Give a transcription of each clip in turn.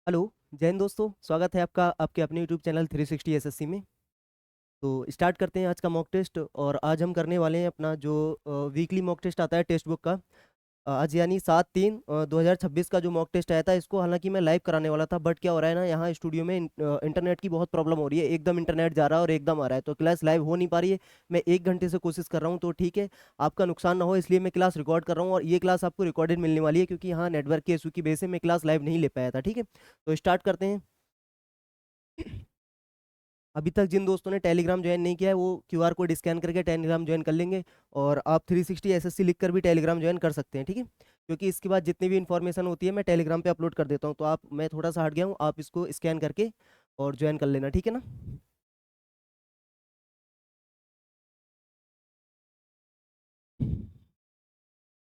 Hello. जय हिंद दोस्तों, स्वागत है आपका आपके अपने यूट्यूब चैनल 360 एसएससी में। तो स्टार्ट करते हैं आज का मॉक टेस्ट। और आज हम करने वाले हैं अपना जो वीकली मॉक टेस्ट आता है टेक्स्ट बुक का। आज यानी 7/3/2026 का जो मॉक टेस्ट आया था, इसको हालांकि मैं लाइव कराने वाला था, बट क्या हो रहा है ना, यहाँ स्टूडियो में इंटरनेट की बहुत प्रॉब्लम हो रही है। एकदम इंटरनेट जा रहा है और एकदम आ रहा है, तो क्लास लाइव हो नहीं पा रही है। मैं 1 घंटे से कोशिश कर रहा हूँ, तो ठीक है, आपका नुकसान ना हो इसलिए मैं क्लास रिकॉर्ड कर रहा हूँ। और ये क्लास आपको रिकॉर्डेड मिलने वाली है, क्योंकि यहाँ नेटवर्क के इशू की वजह से मैं क्लास लाइव नहीं ले पाया था। ठीक है, तो स्टार्ट करते हैं। अभी तक जिन दोस्तों ने टेलीग्राम ज्वाइन नहीं किया है, वो क्यूआर कोड स्कैन करके टेलीग्राम ज्वाइन कर लेंगे। और आप 360 एसएससी लिख कर भी टेलीग्राम ज्वाइन कर सकते हैं, ठीक है। क्योंकि इसके बाद जितनी भी इन्फॉर्मेशन होती है मैं टेलीग्राम पे अपलोड कर देता हूँ, तो आप, मैं थोड़ा सा हट गया हूँ, आप इसको स्कैन करके और ज्वाइन कर लेना, ठीक है ना।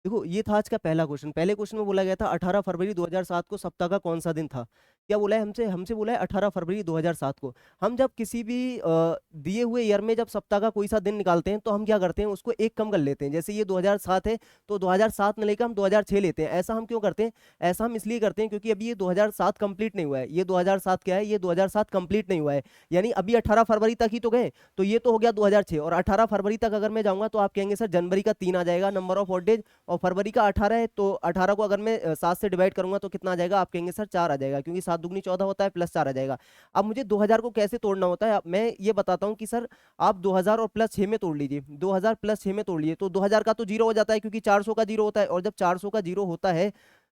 देखो, ये था आज का पहला क्वेश्चन। पहले क्वेश्चन में बोला गया था 18 फरवरी 2007 को सप्ताह का कौन सा दिन था। क्या बोला है हमसे? हमसे बोला है 18 फरवरी 2007 को। हम जब किसी भी दिए हुए ईयर में जब सप्ताह का कोई सा दिन निकालते हैं, तो हम क्या करते हैं, उसको एक कम कर लेते हैं। जैसे ये 2007 है, तो 2007 में लेकर हम 2006 लेते हैं। ऐसा हम क्यों करते हैं? ऐसा हम इसलिए करते हैं क्योंकि अभी ये 2007 कंप्लीट नहीं हुआ है। ये 2007 क्या है, ये 2007 कंप्लीट नहीं हुआ है। यानी अभी 18 फरवरी तक ही तो गए, तो ये तो हो गया 2006। और 18 फरवरी तक अगर मैं जाऊंगा, तो आप कहेंगे सर जनवरी का 3 आ जाएगा नंबर ऑफ ऑड डेज, और फरवरी का 18 है, तो 18 को अगर मैं 7 से डिवाइड करूंगा तो कितना आ जाएगा? आप कहेंगे सर 4 आ जाएगा, क्योंकि 7 दूनी 14 होता है, प्लस 4 आ जाएगा। अब मुझे 2000 को कैसे तोड़ना होता है, अब मैं ये बताता हूँ कि सर आप 2000 और प्लस 6 में तोड़ लीजिए। 2000 प्लस 6 में तोड़ लीजिए, तो 2000 का तो जीरो हो जाता है, क्योंकि 400 का जीरो होता है। और जब 400 का जीरो होता है,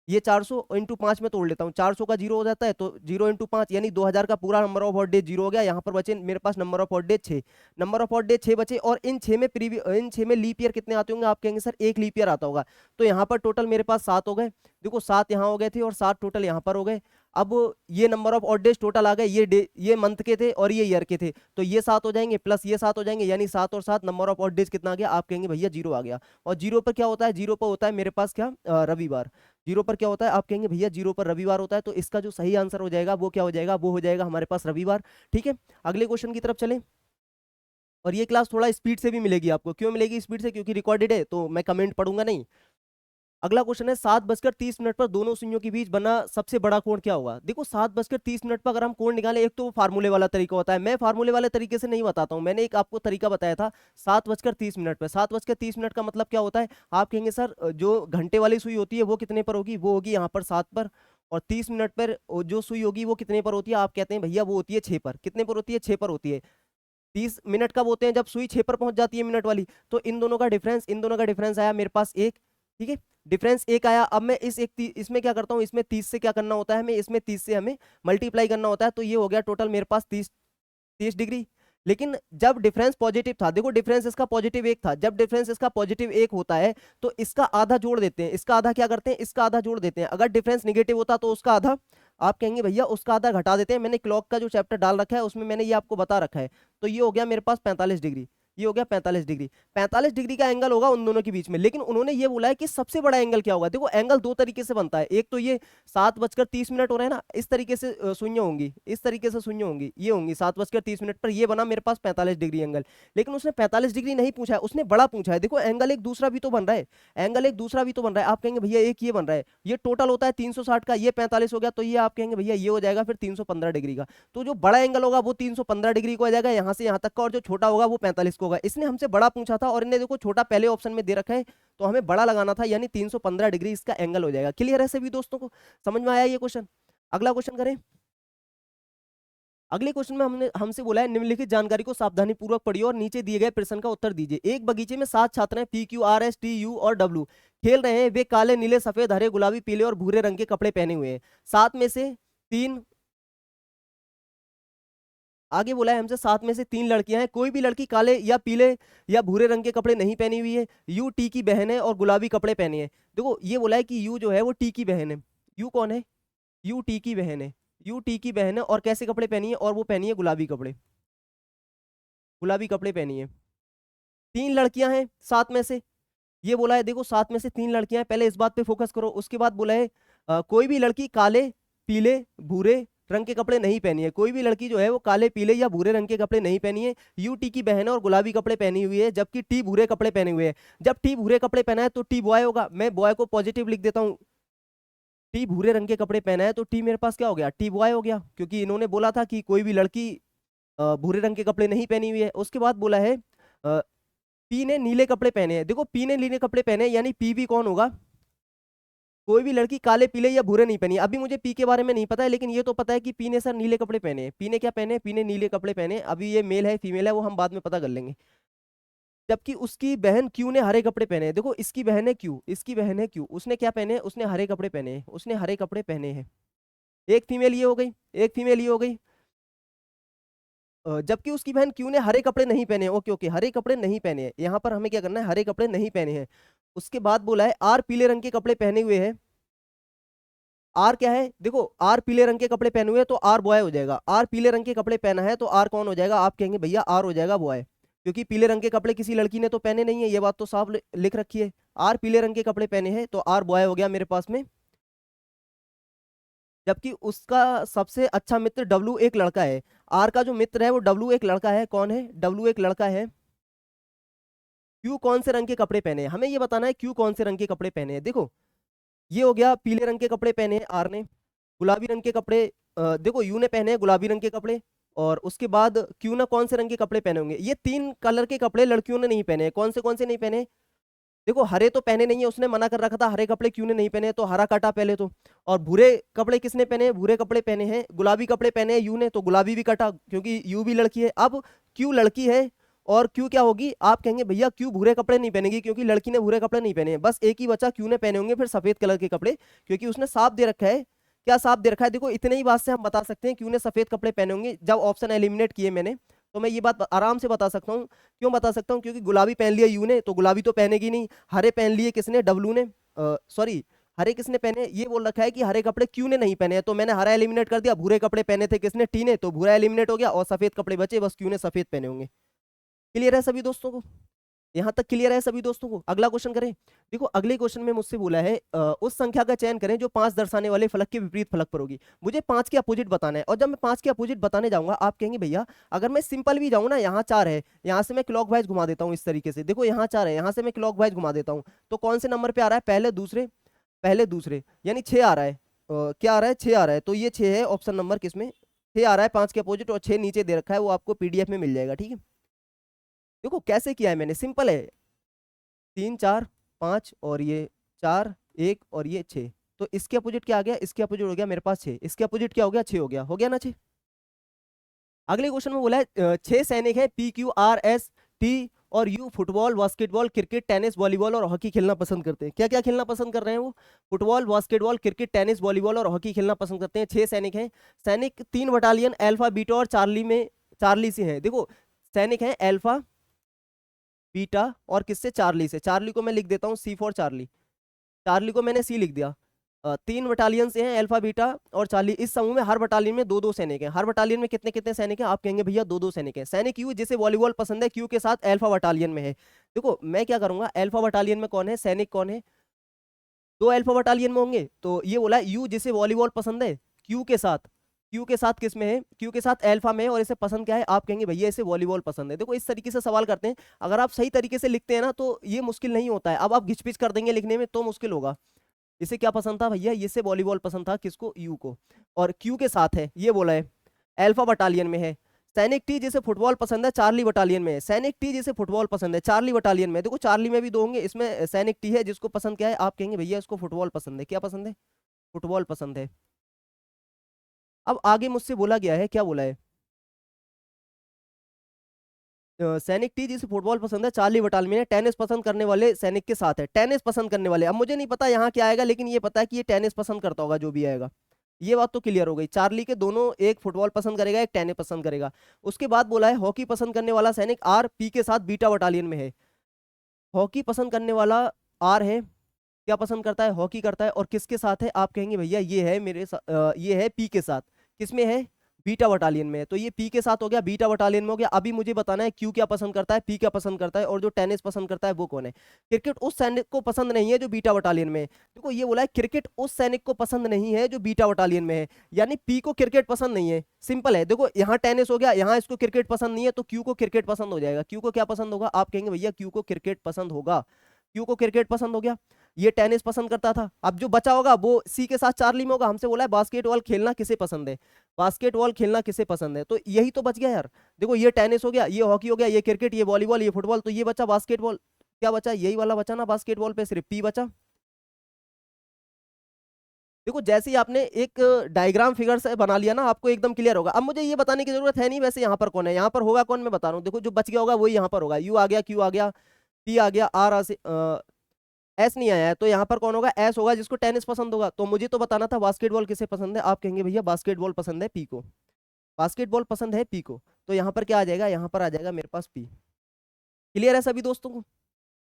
ये 400 इंटू 5 में तोड़ लेता हूँ। 400 का जीरो हो जाता है, तो जीरो इंटू 5 यानी 2000 का पूरा number of odd days zero हो गया। यहाँ पर बचे मेरे पास number of odd days 6। Number of odd days 6 बचे, और इन 6 में लीप ईयर कितने आते होंगे? आप कहेंगे सर एक लीप ईयर आता होगा। तो यहाँ पर टोटल मेरे पास 7 हो गए। देखो 7 यहाँ हो गए थे और 7 टोटल यहाँ पर हो गए। अब ये number of odd days total आ गए, ये डे, ये मंथ के थे और ये ईयर के थे, तो ये 7 हो जाएंगे प्लस ये 7 हो जाएंगे, यानी 7 और 7 नंबर ऑफ ऑड डेज कितना आ गया? आप कहेंगे भैया जीरो आ गया। और जीरो पर क्या होता है? जीरो पर होता है मेरे पास क्या? रविवार। जीरो पर क्या होता है? आप कहेंगे भैया जीरो पर रविवार होता है, तो इसका जो सही आंसर हो जाएगा वो क्या हो जाएगा? वो हो जाएगा हमारे पास रविवार। ठीक है, अगले क्वेश्चन की तरफ चलें। और ये क्लास थोड़ा स्पीड से भी मिलेगी आपको। क्यों मिलेगी स्पीड से? क्योंकि रिकॉर्डेड है, तो मैं कमेंट पढ़ूंगा नहीं। अगला क्वेश्चन है, 7:30 पर दोनों सुइयों के बीच बना सबसे बड़ा कोण क्या होगा? देखो 7:30 पर अगर हम कोण निकालें, एक तो वो फार्मूले वाला तरीका होता है, मैं फार्मूले वाले तरीके से नहीं बताता हूँ। मैंने एक आपको तरीका बताया था 7:30 पर। 7:30 का मतलब क्या होता है? आप कहेंगे सर जो घंटे वाली सुई होती है वो कितने पर होगी? वो होगी यहाँ पर 7 पर। और 30 मिनट पर जो सुई होगी वो कितने पर होती है? आप कहते हैं भैया वो होती है 6 पर। कितने पर होती है? 6 पर होती है। 30 मिनट कब होते हैं? जब सुई 6 पर पहुंच जाती है मिनट वाली। तो इन दोनों का डिफरेंस आया मेरे पास एक। ठीक है, डिफरेंस एक आया। अब मैं इसमें क्या करता हूँ, इसमें 30 से क्या करना होता है हमें? इसमें 30 से हमें मल्टीप्लाई करना होता है, तो ये हो गया टोटल मेरे पास 30 डिग्री। लेकिन जब डिफरेंस पॉजिटिव था, देखो डिफरेंस इसका पॉजिटिव एक था, जब डिफरेंस इसका पॉजिटिव एक होता है, तो इसका आधा जोड़ देते हैं। इसका आधा क्या करते हैं? इसका आधा जोड़ देते हैं। अगर डिफरेंस निगेटिव होता तो उसका आधा, आप कहेंगे भैया उसका आधा घटा देते हैं। मैंने क्लॉक का जो चैप्टर डाल रखा है उसमें मैंने ये आपको बता रखा है। तो ये हो गया मेरे पास 45 डिग्री। ये हो गया 45 डिग्री। 45 डिग्री का एंगल होगा उन दोनों के बीच में। लेकिन उन्होंने ये बोला है कि सबसे बड़ा एंगल क्या होगा। देखो एंगल दो तरीके से बनता है, एक तो ये 7:30 हो रहा है ना, इस तरीके से शून्य होंगी, इस तरीके से शून्य होंगी, ये होंगी 7:30 पर, ये बना मेरे पास 45 डिग्री एंगल। लेकिन उसने 45 डिग्री नहीं पूछा है, उसने बड़ा पूछा है। देखो एंगल एक दूसरा भी तो बन रहा है, एंगल एक दूसरा भी तो बन रहा है। आप कहेंगे भैया एक ये बन रहा है, ये टोटल होता है 360 का, ये 45 हो गया, तो ये आप कहेंगे भैया ये हो जाएगा फिर 315 डिग्री का। तो जो बड़ा एंगल होगा वो 315 डिग्री को आ जाएगा यहाँ से यहाँ तक का, और जो छोटा होगा वो 45 को होगा। इसने हमसे बड़ा पूछा था और इन्हें देखो छोटा पहले ऑप्शन में दे रखा है, तो हमें बड़ा लगाना था, यानी 315 डिग्री इसका एंगल हो जाएगा। क्लियर है सभी दोस्तों को? समझ में आया ये क्वेश्चन? अगला क्वेश्चन करें। अगले क्वेश्चन में हमने हमसे बोला है निम्नलिखित जानकारी को सावधानी पूर्वक पढ़िए और नीचे दिए गए प्रश्न का उत्तर दीजिए। एक बगीचे में 7 छात्र हैं, P Q R S T U और डब्ल्यू खेल रहे हैं। वे काले नीले सफेद हरे गुलाबी पीले और भूरे रंग के कपड़े पहने हुए हैं। 7 में से 3, आगे बोला है हमसे 7 में से 3 लड़कियां हैं, कोई भी लड़की काले या पीले या भूरे रंग के कपड़े नहीं पहनी हुई है। यू टी की बहन है और गुलाबी कपड़े पहने हैं। देखो ये बोला है कि यू जो है वो टी की बहन है। यू कौन है? यू टी की बहन है। यू टी की बहन है और कैसे कपड़े पहनी है? और वो पहनी है गुलाबी कपड़े, गुलाबी कपड़े पहनी है। 3 लड़कियां हैं 7 में से, ये बोला है। देखो 7 में से 3 लड़कियां हैं, पहले इस बात पे फोकस करो। उसके बाद बोला है कोई भी लड़की काले पीले भूरे रंग के कपड़े नहीं पहनी है। कोई भी लड़की जो है वो काले पीले या भूरे रंग के कपड़े नहीं पहनी है। यू टी की बहन है और गुलाबी कपड़े पहनी हुई है, जबकि टी भूरे कपड़े पहने हुए है। जब टी भूरे कपड़े पहना है तो टी बॉय होगा, मैं बॉय को पॉजिटिव लिख देता हूँ। टी भूरे रंग के कपड़े पहना है, तो टी मेरे पास क्या हो गया, टी बॉय हो गया, क्योंकि इन्होंने बोला था कि कोई भी लड़की भूरे रंग के कपड़े नहीं पहनी हुई है। उसके बाद बोला है पी ने नीले कपड़े पहने हैं। देखो पी ने नीले कपड़े पहने हैं, यानी पी भी कौन होगा, कोई भी लड़की काले पीले या भूरे नहीं पहनी। अभी मुझे पी के बारे में नहीं पता है, लेकिन ये तो पता है कि पी ने सर नीले कपड़े पहने हैं। पी ने क्या पहने हैं, पी ने नीले कपड़े पहने हैं। अभी ये मेल है फीमेल है वो हम बाद में पता कर लेंगे। जबकि उसकी बहन क्यू ने हरे कपड़े पहने हैं। देखो इसकी बहन है क्यू, इसकी बहन है क्यू, उसने क्या पहने हैं, उसने हरे कपड़े पहने हैं, उसने हरे कपड़े पहने हैं। एक फीमेल ये हो गई, एक फीमेल ये हो गई। जबकि उसकी बहन क्यू ने हरे कपड़े नहीं पहने हैं। ओके ओके, हरे कपड़े नहीं पहने हैं, यहाँ पर हमें क्या करना है, हरे कपड़े नहीं पहने हैं। उसके बाद बोला है आर पीले रंग के कपड़े पहने हुए हैं। आर क्या है, देखो आर पीले रंग के कपड़े पहने हुए हैं तो आर बॉय हो जाएगा। आर पीले रंग के कपड़े पहना है तो आर कौन हो जाएगा, आप कहेंगे भैया आर हो जाएगा बॉय, क्योंकि पीले रंग के कपड़े किसी लड़की ने तो पहने नहीं है, ये बात तो साफ लिख रखी है। आर पीले रंग के कपड़े पहने हैं तो आर बॉय हो गया मेरे पास में। जबकि उसका सबसे अच्छा मित्र डब्लू एक लड़का है। आर का जो मित्र है वो डब्लू एक लड़का है। कौन है, डब्लू एक लड़का है। क्यू कौन से रंग के कपड़े पहने हैं, हमें ये बताना है क्यू कौन से रंग के कपड़े पहने हैं। देखो ये हो गया, पीले रंग के कपड़े पहने हैं आर ने। गुलाबी रंग के कपड़े देखो यू ने पहने हैं गुलाबी रंग के कपड़े। और उसके बाद क्यू ने कौन से रंग के कपड़े पहने होंगे, ये तीन कलर के कपड़े लड़कियों ने नहीं पहने हैं। कौन से नहीं पहने, देखो हरे तो पहने नहीं है, उसने मना कर रखा था, हरे कपड़े क्यों ने नहीं पहने, तो हरा काटा पहले तो। और भूरे कपड़े किसने पहने हैं, भूरे कपड़े पहने हैं, गुलाबी कपड़े पहने हैं यू ने, तो गुलाबी भी कटा क्योंकि यू भी लड़की है। अब क्यू लड़की है और क्यू क्या होगी, आप कहेंगे भैया क्यू भूरे कपड़े नहीं पहनेगी क्योंकि लड़की ने भूरे कपड़े नहीं पहने हैं। बस एक ही बचा, क्यू ने पहने होंगे फिर सफेद कलर के कपड़े, क्योंकि उसने साफ दे रखा है। क्या साफ दे रखा है, देखो इतने ही बात से हम बता सकते हैं क्यू ने सफेद कपड़े पहने होंगे। जब ऑप्शन एलिमिनेट किए मैंने तो मैं ये बात आराम से बता सकता हूँ। क्यों बता सकता हूँ, क्योंकि गुलाबी पहन लिया यू ने तो गुलाबी तो पहनेगी नहीं। हरे पहन लिए किसने, डब्लू ने, सॉरी हरे किसने पहने, ये बोल रखा है कि हरे कपड़े क्यू ने नहीं पहने हैं, तो मैंने हरा एलिमिनेट कर दिया। भूरे कपड़े पहने थे किसने, टी ने, तो भूरा एलिमिनेट हो गया और सफेद कपड़े बचे, बस क्यू ने सफेद पहने होंगे। क्लियर है सभी दोस्तों को, यहाँ तक क्लियर है सभी दोस्तों को। अगला क्वेश्चन करें। देखो अगले क्वेश्चन में मुझसे बोला है उस संख्या का चयन करें जो 5 दर्शाने वाले फलक के विपरीत फलक पर होगी। मुझे 5 के अपोजिट बताना है, और जब मैं 5 के अपोजिट बताने जाऊंगा आप कहेंगे भैया अगर मैं सिंपल भी जाऊं ना, यहाँ 4 है, यहाँ से मैं क्लॉकवाइज घुमा देता हूँ इस तरीके से। देखो यहाँ 4 है, यहाँ से मैं क्लॉकवाइज घुमा देता हूँ, तो कौन से नंबर पे आ रहा है, पहले दूसरे, पहले दूसरे, यानी 6 आ रहा है। क्या आ रहा है, 6 आ रहा है, तो ये 6 है ऑप्शन नंबर किसमें, 6 आ रहा है 5 के अपोजिट, और 6 नीचे दे रखा है, वो आपको पीडीएफ में मिल जाएगा। ठीक है, देखो कैसे किया है मैंने, सिंपल है, 3 4 5 और ये 4 1 और ये 6, तो इसके अपोजिट क्या आ गया, इसके अपोजिट हो गया मेरे पास 6, इसके अपोजिट क्या हो गया, 6 हो गया ना 6। अगले क्वेश्चन में बोला है 6 सैनिक हैं P Q R S T और U football basketball cricket tennis volleyball और हॉकी खेलना पसंद करते हैं। क्या क्या खेलना पसंद कर रहे हैं वो, football basketball cricket tennis volleyball और हॉकी खेलना पसंद करते हैं। 6 सैनिक हैं, सैनिक 3 बटालियन अल्फा बीटा और चार्ली में, चार्ली से हैं। देखो सैनिक हैं अल्फा बीटा और किससे, चार्ली से। चार्ली को मैं लिख देता हूँ सी फॉर चार्ली, चार्ली को मैंने सी लिख दिया। 3 बटालियन से हैं अल्फा बीटा और चार्ली, इस समूह में हर बटालियन में 2-2 सैनिक हैं। हर बटालियन में कितने कितने सैनिक हैं, आप कहेंगे भैया 2-2 सैनिक हैं। सैनिक क्यू जिसे वॉलीबॉल पसंद है, क्यू के साथ अल्फा बटालियन में है। देखो मैं क्या करूंगा, अल्फा बटालियन में कौन है, सैनिक कौन है, 2 अल्फा बटालियन में होंगे, तो ये बोला यू जिसे वॉलीबॉल पसंद है, क्यू के साथ, क्यू के साथ किस में है, क्यू के साथ अल्फा में है, और इसे पसंद क्या है, आप कहेंगे भैया इसे वॉलीबॉल पसंद है। देखो इस तरीके से सवाल करते हैं, अगर आप सही तरीके से लिखते हैं ना तो ये मुश्किल नहीं होता है। अब आप घिचपिच कर देंगे लिखने में तो मुश्किल होगा। इसे क्या पसंद था भैया, इसे वॉलीबॉल पसंद था, किसको, यू को, और क्यू के साथ है, ये बोला है अल्फा बटालियन में है। सैनिक टी जिसे फुटबॉल पसंद है, चार्ली बटालियन में है। सैनिक टी जिसे फुटबॉल पसंद है, चार्ली बटालियन में। देखो चार्ली में भी 2 होंगे, इसमें सैनिक टी है जिसको पसंद क्या है, आप कहेंगे भैया इसको फुटबॉल पसंद है। क्या पसंद है, फुटबॉल पसंद है। अब आगे मुझसे बोला गया है, क्या बोला है, सैनिक टी जिसे फुटबॉल पसंद है, चार्ली बटालियन में है, टेनिस पसंद करने वाले सैनिक के साथ है। टेनिस पसंद करने वाले, अब मुझे नहीं पता यहाँ क्या आएगा, लेकिन ये पता है कि ये टेनिस पसंद करता होगा जो भी आएगा। ये बात तो क्लियर हो गई, चार्ली के दोनों, एक फुटबॉल पसंद करेगा एक टेनिस पसंद करेगा। उसके बाद बोला है हॉकी पसंद करने वाला सैनिक आर पी के साथ बीटा बटालियन में है। हॉकी पसंद करने वाला आर है, क्या पसंद करता है, हॉकी करता है, और किसके साथ है, आप कहेंगे भैया ये है ये है पी के साथ, किसमें है, बीटा बटालियन में है। तो ये पी के साथ हो गया, बीटा बटालियन में हो गया। अभी मुझे बताना है क्यू क्या पसंद करता है, पी क्या पसंद करता है, और जो टेनिस पसंद करता है वो कौन है। क्रिकेट उस सैनिक को पसंद नहीं है जो बीटा बटालियन में है। देखो ये बोला है क्रिकेट उस सैनिक को पसंद नहीं है जो बीटा बटालियन में है, यानी पी को क्रिकेट पसंद नहीं है। सिंपल है, देखो यहाँ टेनिस हो गया, यहाँ इसको क्रिकेट पसंद नहीं है, तो क्यू को क्रिकेट पसंद हो जाएगा। क्यू को क्या पसंद होगा, आप कहेंगे भैया क्यू को क्रिकेट पसंद होगा, क्यू को क्रिकेट पसंद हो गया। ये टेनिस पसंद करता था। अब जो बचा होगा वो सी के साथ चार्ली में होगा। हमसे बोला है बास्केटबॉल खेलना किसे पसंद है, बास्केटबॉल खेलना किसे पसंद है, तो यही तो बच गया यार। देखो ये टेनिस हो गया, ये हॉकी हो गया, ये क्रिकेट, ये वॉलीबॉल, ये फुटबॉल, तो ये बचा बास्केटबॉल। क्या बचा, यही वाला बचा ना, बास्केटबॉल पे सिर्फ पी बचा। देखो जैसे ही आपने एक डायग्राम फिगर से बना लिया ना, आपको एकदम क्लियर होगा। अब मुझे ये बताने की जरूरत है नहीं वैसे यहाँ पर कौन है, यहाँ पर होगा कौन मैं बता रहा हूँ। देखो जो बच गया होगा वही यहाँ पर होगा, यू आ गया, क्यू आ गया, पी आ गया, आर एस नहीं आया है, तो यहाँ पर कौन होगा, एस होगा, जिसको टेनिस पसंद होगा। तो मुझे तो बताना था बास्केटबॉल किसे पसंद है, आप कहेंगे भैया बास्केटबॉल पसंद है पी को, बास्केटबॉल पसंद है पी को, तो यहाँ पर क्या आ जाएगा, यहाँ पर आ जाएगा मेरे पास पी। क्लियर है सभी दोस्तों को।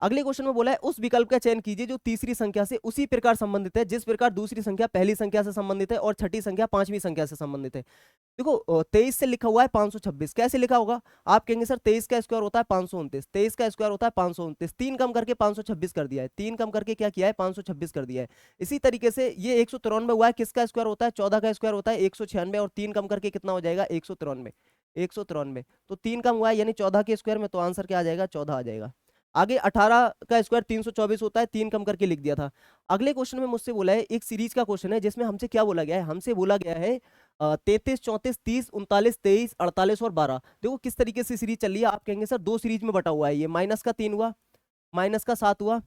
अगले क्वेश्चन में बोला है उस विकल्प का चयन कीजिए जो तीसरी संख्या से उसी प्रकार संबंधित है जिस प्रकार दूसरी संख्या पहली संख्या से संबंधित है और छठी संख्या पांचवी संख्या से संबंधित है। देखो 23 से लिखा हुआ है 526, कैसे लिखा होगा, आप कहेंगे सर 23 का स्क्वायर होता है 529, 23 का स्क्वायर होता है 529, 3 कम करके 526 कर दिया है, 3 कम करके क्या किया है 526 कर दिया है। इसी तरीके से ये 193 हुआ है, किसका स्क्वायर होता है 14 का स्क्वायर होता है 196, और 3 कम करके कितना हो जाएगा 193, 193, तो 3 कम हुआ है यानी 14 के स्क्वायर में, तो आंसर क्या आ जाएगा 14 आ जाएगा। आगे 18 का स्क्वायर 324 होता है, 3 कम करके लिख दिया था। अगले क्वेश्चन में मुझसे बोला है एक सीरीज का क्वेश्चन है जिसमें हमसे क्या बोला गया है, हमसे बोला गया है 33, 34, 30, 39, 23, 48 और 12। देखो किस तरीके से सीरीज चल रही है, आप कहेंगे सर दो सीरीज में बटा हुआ है, ये माइनस का 3 हुआ, माइनस का 7 हुआ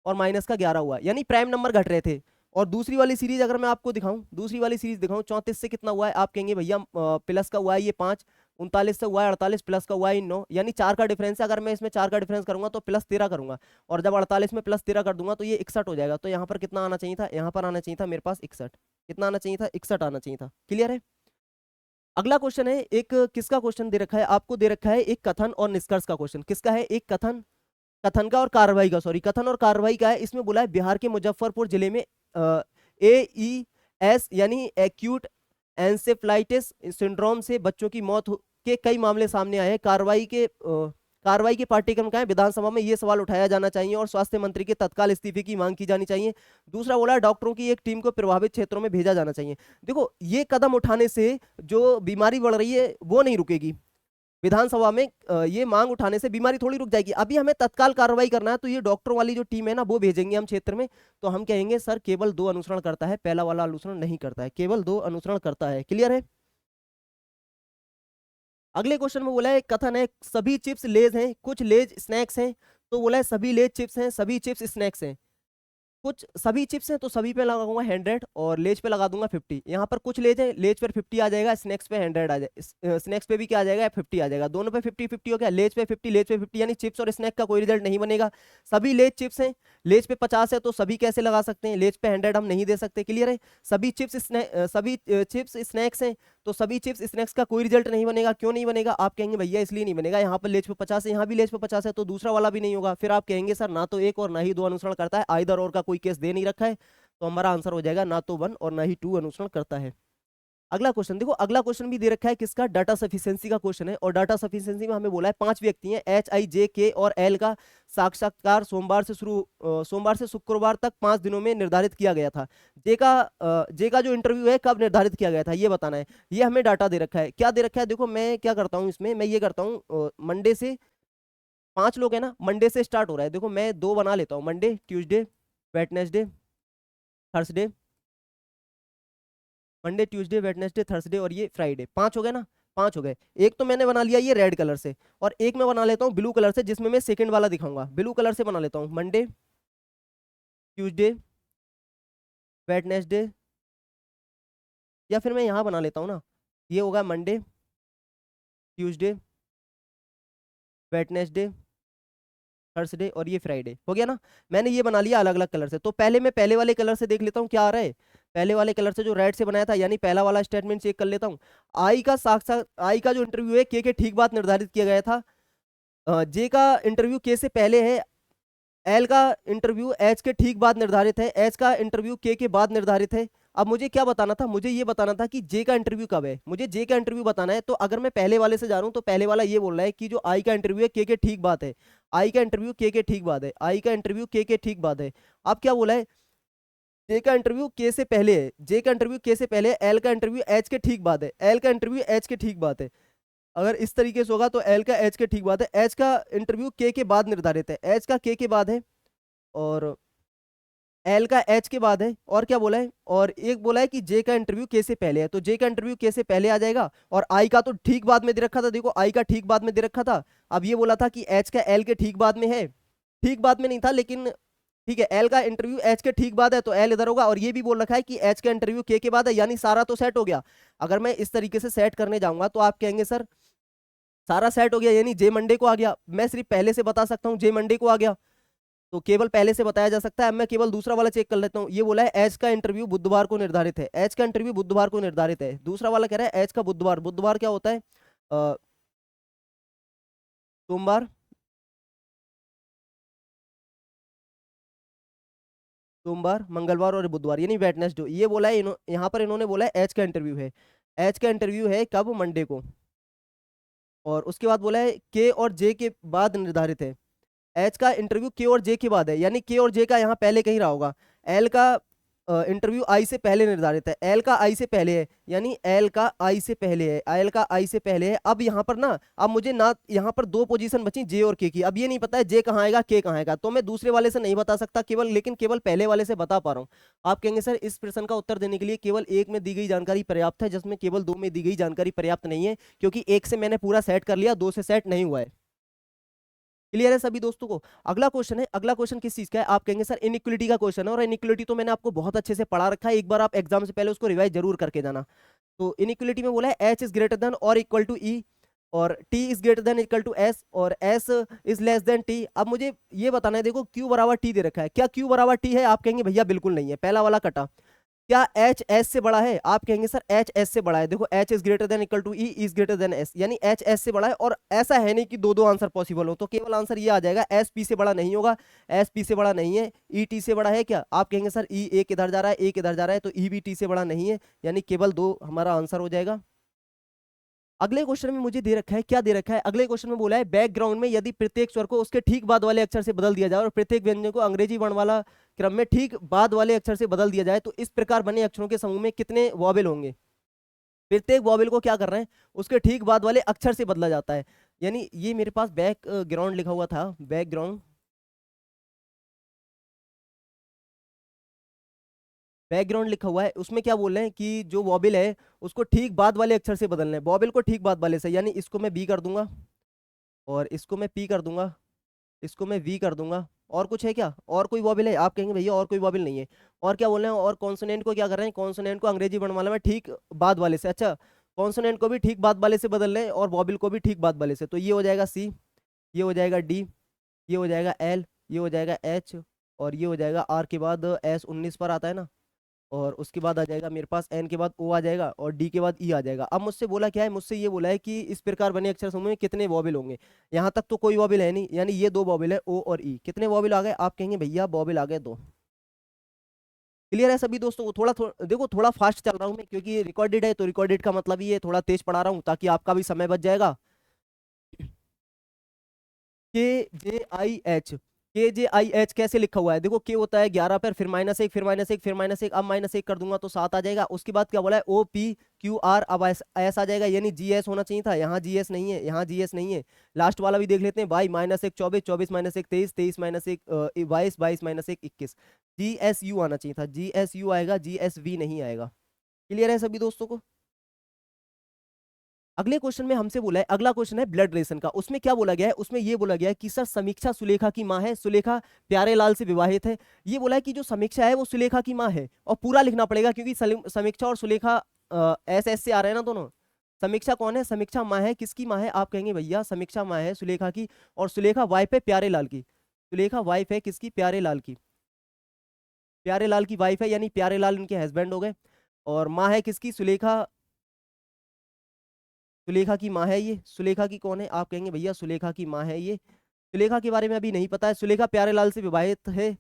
और माइनस का 11 हुआ, यानी प्राइम नंबर घट रहे थे। और दूसरी वाली सीरीज अगर मैं आपको दिखाऊं, दूसरी वाली सीरीज दिखाऊं 34 से कितना हुआ है, आप कहेंगे भैया प्लस का हुआ है ये 5, 39 से हुआ है 48, प्लस का हुआ है 9, यानी 4 का डिफरेंस है। अगर मैं इसमें 4 का डिफरेंस करूंगा तो प्लस 13 करूंगा, और जब 48 में प्लस 13 कर दूंगा तो ये 61 हो जाएगा। तो यहाँ पर कितना आना चाहिए था, यहाँ पर आना चाहिए था मेरे पास 61, कितना आना चाहिए था 61 आना चाहिए था। क्लियर है। अगला क्वेश्चन है एक किसका क्वेश्चन दे रखा है, आपको दे रखा है एक कथन और निष्कर्ष का क्वेश्चन। किसका है, एक कथन, कथन का और कार्रवाई का, सॉरी कथन और कार्रवाई का है। इसमें बोला है बिहार के मुजफ्फरपुर जिले में AES यानी एक्यूट एंसेफ्लाइटिस सिंड्रोम से बच्चों की मौत के कई मामले सामने आए हैं। कार्रवाई के पाठ्यक्रम का है, विधानसभा में ये सवाल उठाया जाना चाहिए और स्वास्थ्य मंत्री के तत्काल इस्तीफे की मांग की जानी चाहिए। दूसरा बोला डॉक्टरों की एक टीम को प्रभावित क्षेत्रों में भेजा जाना चाहिए। देखो ये कदम उठाने से जो बीमारी बढ़ रही है वो नहीं रुकेगी, विधानसभा में ये मांग उठाने से बीमारी थोड़ी रुक जाएगी। अभी हमें तत्काल कार्रवाई करना है, तो ये डॉक्टरों वाली जो टीम है ना वो भेजेंगे हम क्षेत्र में। तो हम कहेंगे सर केवल 2 अनुसरण करता है, पहला वाला अनुसरण नहीं करता है, केवल 2 अनुसरण करता है। क्लियर है। अगले क्वेश्चन में बोला है कथन है सभी चिप्स लेज हैं, कुछ लेज स्नैक्स हैं, तो बोला है सभी लेज चिप्स हैं, सभी चिप्स स्नैक्स हैं। कुछ सभी चिप्स हैं तो सभी पे लगाऊंगा 100 और लेज पे लगा दूंगा 50। यहाँ पर कुछ लेज है, लेज पर 50 आ जाएगा, स्नैक्स पे 100 आ जाएगा, स्नैक्स पे भी क्या आ जाएगा 50 आ जाएगा, दोनों पे 50 50 हो गया, लेज पे 50 लेज पे 50, यानी चिप्स और स्नैक का कोई रिजल्ट नहीं बनेगा। सभी लेज चिप्स हैं, लेज पे 50 है तो सभी कैसे लगा सकते हैं, लेज पे 100 हम नहीं दे सकते। क्लियर है। सभी चिप्स स्नैक्स हैं तो सभी चिप्स स्नैक्स का कोई रिजल्ट नहीं बनेगा। क्यों नहीं बनेगा, आप कहेंगे भैया इसलिए नहीं बनेगा, यहाँ पर लेज पे 50 है, यहाँ भी लेज पे 50 है, तो दूसरा वाला भी नहीं होगा। फिर आप कहेंगे सर ना तो एक और ना ही 2 अनुसरण करता है, आइदर और का कोई केस दे नहीं रखा है, तो हमारा आंसर हो जाएगा ना तो 1 और ना ही 2 अनुसरण करता है। अगला क्वेश्चन देखो, अगला क्वेश्चन भी दे रखा है किसका, डाटा सफिशिएंसी का क्वेश्चन है। और डाटा सफिशिएंसी में हमें बोला है 5 व्यक्ति हैं HIJK और L का साक्षात्कार सोमवार से शुक्रवार तक 5 दिनों में निर्धारित किया गया था। जे का जो इंटरव्यू है कब निर्धारित किया गया था ये बताना है। ये हमें डाटा दे रखा है, क्या दे रखा है, देखो मैं क्या करता हूँ इसमें, मैं ये करता हूँ मंडे से 5 लोग है ना, मंडे से स्टार्ट हो रहा है, देखो मैं 2 बना लेता हूँ, Monday Tuesday Wednesday Thursday, Monday Tuesday Wednesday Thursday और ये फ्राइडे, 5 हो गए ना, 5 हो गए। एक तो मैंने बना लिया ये रेड कलर से, और एक मैं बना लेता हूँ ब्लू कलर से, जिसमें मैं सेकंड वाला दिखाऊंगा। ब्लू कलर से बना लेता हूँ मंडे ट्यूसडे वेडनेसडे, या फिर मैं यहाँ बना लेता हूँ ना, ये होगा मंडे ट्यूसडे वेडनेसडे थर्सडे और ये फ्राइडे, हो गया ना। मैंने ये बना लिया अलग अलग कलर से। तो पहले मैं पहले वाले कलर से देख लेता हूँ क्या आ रहा है, पहले वाले कलर से जो रेड से बनाया था, यानी पहला वाला स्टेटमेंट चेक कर लेता हूँ। आई का जो इंटरव्यू है के ठीक बात निर्धारित किया गया था, जे का इंटरव्यू के से पहले है, एल का इंटरव्यू एच के ठीक बाद निर्धारित है, एच का इंटरव्यू के बाद निर्धारित है। अब मुझे क्या बताना था, मुझे ये बताना था कि जे का इंटरव्यू कब है, मुझे जे का इंटरव्यू बताना है। तो अगर मैं पहले वाले से जा रहा हूं तो पहले वाला ये बोल रहा है कि जो आई का इंटरव्यू है के ठीक बाद है, आई का इंटरव्यू के ठीक बाद है, आई का इंटरव्यू के ठीक बाद है। अब क्या बोला है, जे का इंटरव्यू के से पहले है, जे का इंटरव्यू के से पहले, एल का इंटरव्यू एच के ठीक बाद है, एल का इंटरव्यू एच के ठीक बाद है। अगर इस तरीके से होगा तो एल का एच के ठीक बाद है, एच का इंटरव्यू के बाद निर्धारित है, एच का के बाद है, और एल का एच के बाद है, और क्या बोला है, और एक बोला है कि जे का इंटरव्यू के से पहले है, तो जे का इंटरव्यू के से पहले आ जाएगा, और आई का तो ठीक बाद में दे रखा था, देखो आई का ठीक बाद में दे रखा था। अब ये बोला था कि एच का एल के ठीक बाद में है, ठीक बाद में नहीं था लेकिन ठीक है, एल का इंटरव्यू एच के ठीक बाद है तो एल इधर होगा, और ये भी बोल रखा है कि एच का इंटरव्यू के बाद है, यानी सारा तो सेट हो गया। अगर मैं इस तरीके से सेट करने जाऊंगा तो आप कहेंगे सर सारा सेट हो गया, यानी जे मंडे को आ गया, मैं सिर्फ पहले से बता सकता हूँ जे मंडे को आ गया, तो केवल पहले से बताया जा सकता है। अब मैं केवल दूसरा वाला चेक कर लेता हूँ, ये बोला है एच का इंटरव्यू बुधवार को निर्धारित है, एच का इंटरव्यू बुधवार को निर्धारित है। दूसरा वाला कह रहा है एच का बुधवार, बुधवार क्या होता है, सोमवार, सोमवार मंगलवार और बुधवार, यानी वेडनेसडे, ये बोला है यहाँ पर इन्होंने बोला है एच का इंटरव्यू है, एच का इंटरव्यू है कब, मंडे को। और उसके बाद बोला है के और जे के बाद निर्धारित है, एच का इंटरव्यू के और जे के बाद है, यानी के और जे का यहाँ पहले कहीं रहा होगा। एल का इंटरव्यू आई से पहले निर्धारित है, एल का आई से पहले है, यानी एल का आई से पहले है, एल का आई से पहले है। अब यहाँ पर ना, अब मुझे ना यहाँ पर दो पोजीशन बची जे और के की, अब ये नहीं पता है जे कहाँ आएगा के कहाँ आएगा, तो मैं दूसरे वाले से नहीं बता सकता केवल, लेकिन केवल पहले वाले से बता पा रहा हूँ। आप कहेंगे सर इस प्रश्न का उत्तर देने के लिए केवल एक में दी गई जानकारी पर्याप्त है, जिसमें केवल दो में दी गई जानकारी पर्याप्त नहीं है, क्योंकि एक से मैंने पूरा सेट कर लिया, दो से सेट नहीं हुआ है। क्लियर है सभी दोस्तों को। अगला क्वेश्चन है, अगला क्वेश्चन किस चीज का है, आप कहेंगे सर इनइक्वलिटी का क्वेश्चन है, और इनइक्वलिटी तो मैंने आपको बहुत अच्छे से पढ़ा रखा है, एक बार आप एग्जाम से पहले उसको रिवाइज जरूर करके जाना। तो इनइक्वलिटी में बोला है एच इज ग्रेटर देन और इक्वल टू ई, और T is greater than equal to S, और S is less than T. अब मुझे ये बताना है, देखो क्यू बराबर टी दे रखा है, क्या क्यू बराबर टी है, आप कहेंगे भैया बिल्कुल नहीं है, पहला वाला कटा। क्या एच एस से बड़ा है, आप कहेंगे सर एच एस से बड़ा है, देखो H is greater than equal to E is greater than S, यानी एच एस से बड़ा है, और ऐसा है नहीं कि दो दो आंसर पॉसिबल हो, तो केवल आंसर ये आ जाएगा एस पी से बड़ा नहीं होगा, एस पी से बड़ा नहीं है। ई टी से बड़ा है क्या, आप कहेंगे सर ई एक इधर जा रहा है, एक इधर जा रहा है, तो ई भी टी से बड़ा नहीं है, यानी केवल दो हमारा आंसर हो जाएगा। अगले क्वेश्चन में मुझे दे रखा है, क्या दे रखा है, अगले क्वेश्चन में बोला है बैकग्राउंड में यदि प्रत्येक स्वर को उसके ठीक बाद वाले अक्षर से बदल दिया जाए और प्रत्येक व्यंजन को अंग्रेजी वर्णमाला क्रम में ठीक बाद वाले अक्षर से बदल दिया जाए तो इस प्रकार बने अक्षरों के समूह में कितने वॉवेल होंगे। प्रत्येक वॉवेल को क्या कर रहे हैं, उसके ठीक बाद वाले अक्षर से बदला जाता है, यानी ये मेरे पास बैकग्राउंड लिखा हुआ था, बैकग्राउंड, बैकग्राउंड लिखा हुआ है, उसमें क्या बोल रहे हैं कि जो वॉवेल है उसको ठीक बाद वाले अक्षर से बदलना है, वॉवेल को ठीक बाद वाले से, यानी इसको मैं बी कर दूंगा, और इसको मैं पी कर दूंगा, इसको मैं वी कर दूंगा। और कुछ है क्या, और कोई वॉवेल है, आप कहेंगे भैया और कोई वॉवेल नहीं है। और क्या बोल रहे हैं, और कॉन्सोनेंट को क्या कर रहे हैं, कॉन्सोनेंट को अंग्रेजी वर्णमाला में ठीक बाद वाले से, अच्छा कॉन्सोनेंट को भी ठीक बाद वाले से बदल रहे हैं और वॉवेल को भी ठीक बाद वाले से, तो ये हो जाएगा सी, ये हो जाएगा डी, ये हो जाएगा एल, ये हो जाएगा एच, और ये हो जाएगा आर के बाद एस 19 पर आता है ना, और उसके बाद आ जाएगा मेरे पास एन के बाद ओ आ जाएगा, और डी के बाद ई आ जाएगा। अब मुझसे बोला क्या है, मुझसे ये बोला है कि इस प्रकार बने अक्षर समूह में कितने वॉवेल होंगे, यहाँ तक तो कोई वॉवेल है नहीं, यानी ये दो वॉवेल है ओ और ई, कितने वॉवेल आ गए, आप कहेंगे भैया वॉवेल आ गए दो। क्लियर है सभी दोस्तों को, देखो थोड़ा फास्ट चल रहा हूँ मैं, क्योंकि रिकॉर्डेड है, तो रिकॉर्डेड का मतलब ये थोड़ा तेज पढ़ा रहा हूँ ताकि आपका भी समय बच जाएगा। के जे आई एच, के जे आई एच कैसे लिखा हुआ है, देखो के होता है 11 पर, फिर माइनस एक, फिर माइनस एक, फिर माइनस एक, अब माइनस एक कर दूंगा तो 7 आ जाएगा। उसके बाद क्या बोला है ओ पी क्यू आर, अब एस एस आ जाएगा, यानी जी एस होना चाहिए था, यहाँ जी एस नहीं है, यहाँ जी एस नहीं है। लास्ट वाला भी देख लेते हैं, बाई माइनस एक 24, 24 माइनस एक 23, 23 माइनस एक 22, 22 माइनस एक 21, जी एस यू आना चाहिए था, जी एस यू आएगा, जी एस वी नहीं आएगा। क्लियर है सभी दोस्तों को। अगले क्वेश्चन में हमसे बोला है, अगला क्वेश्चन है ब्लड रिलेशन का, उसमें क्या बोला गया है, उसमें ये बोला गया है कि सर समीक्षा सुलेखा की माँ है, सुलेखा प्यारेलाल से विवाहित है। ये बोला है कि जो समीक्षा है वो सुलेखा की माँ है, और पूरा लिखना पड़ेगा क्योंकि समीक्षा और सुलेखा एस एस से आ रहे हैं ना दोनों। समीक्षा कौन है, समीक्षा माँ है, किसकी माँ है, आप कहेंगे भैया समीक्षा माँ है सुलेखा की, और सुलेखा वाइफ है प्यारेलाल की, सुलेखा वाइफ है किसकी, प्यारेलाल की, प्यारेलाल की वाइफ है, यानी प्यारेलाल उनके हस्बैंड हो गए। और माँ है किसकी, सुलेखा, सुलेखा की माँ है ये, सुलेखा की कौन है, आप कहेंगे भैया सुलेखा की माँ है ये, सुलेखा के बारे में अभी नहीं पता है, सुलेखा प्यारेलाल से विवाहित है।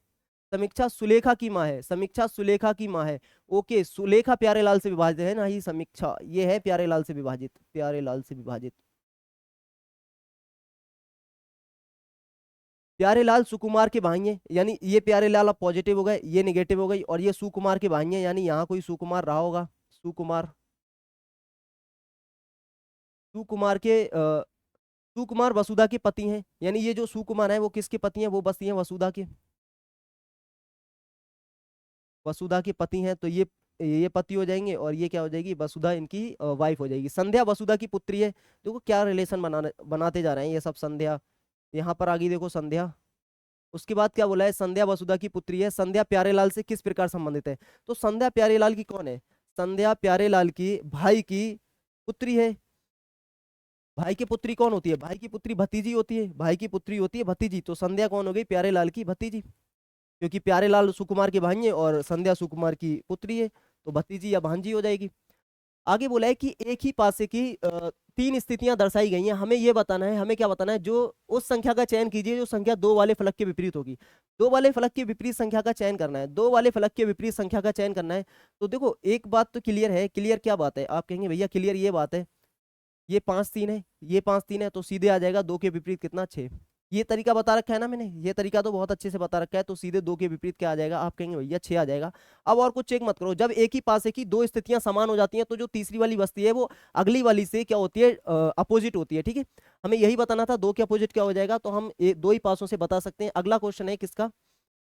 समीक्षा सुलेखा की माँ है, समीक्षा सुलेखा की माँ है, ओके, सुलेखा प्यारेलाल से विभाजित है ना, ही समीक्षा ये है प्यारेलाल से विभाजित, प्यारेलाल से विभाजित। प्यारेलाल सुकुमार के भाई हैं, यानी ये प्यारेलाल अब पॉजिटिव हो गए, ये निगेटिव हो गई, और ये सुकुमार के भाई हैं, यानी यहाँ कोई सुकुमार रहा होगा, सुकुमार, सुकुमार के सुकुमार वसुधा के पति हैं, यानी ये जो सुकुमार है वो किसके पति हैं, वो बसती हैं वसुधा के। वसुधा के पति हैं, तो ये पति हो जाएंगे और ये क्या हो जाएगी, वसुधा इनकी वाइफ हो जाएगी। संध्या वसुधा की पुत्री है। देखो क्या रिलेशन बनाते जा रहे हैं ये सब। संध्या यहाँ पर आ गई, देखो संध्या। उसके बाद क्या बोला है, संध्या वसुधा की पुत्री है। संध्या प्यारेलाल से किस प्रकार संबंधित है? तो संध्या प्यारेलाल की कौन है? संध्या प्यारेलाल की भाई की पुत्री है। भाई की पुत्री कौन होती है? भाई की पुत्री भतीजी होती है। भाई की पुत्री होती है भतीजी। तो संध्या कौन हो गई? प्यारेलाल की भतीजी, क्योंकि प्यारेलाल सुकुमार के भाई है और संध्या सुकुमार की पुत्री है, तो भतीजी या भांजी हो जाएगी। आगे बोला है कि एक ही पासे की तीन स्थितियां दर्शाई गई हैं। हमें ये बताना है, हमें क्या बताना है, जो उस संख्या का चयन कीजिए जो संख्या दो वाले फलक के विपरीत होगी। दो वाले फलक के विपरीत संख्या का चयन करना है। दो वाले फलक के विपरीत संख्या का चयन करना है। तो देखो एक बात तो क्लियर है। क्लियर क्या बात है? आप कहेंगे भैया क्लियर ये बात है, ये 5 3 है, ये 5 3 है, तो सीधे आ जाएगा दो के विपरीत कितना, 6। ये तरीका बता रखा है ना मैंने, ये तरीका तो बहुत अच्छे से बता रखा है। तो सीधे दो के विपरीत क्या आ जाएगा? आप कहेंगे भैया 6 आ जाएगा। अब और कुछ चेक मत करो। जब एक ही पासे की दो स्थितियां समान हो जाती हैं तो जो तीसरी वाली बस्ती है वो अगली वाली से क्या होती है, अपोजिट होती है। ठीक है, हमें यही बताना था, दो के अपोजिट क्या हो जाएगा। तो हम दो ही पासों से बता सकते हैं। अगला क्वेश्चन है किसका?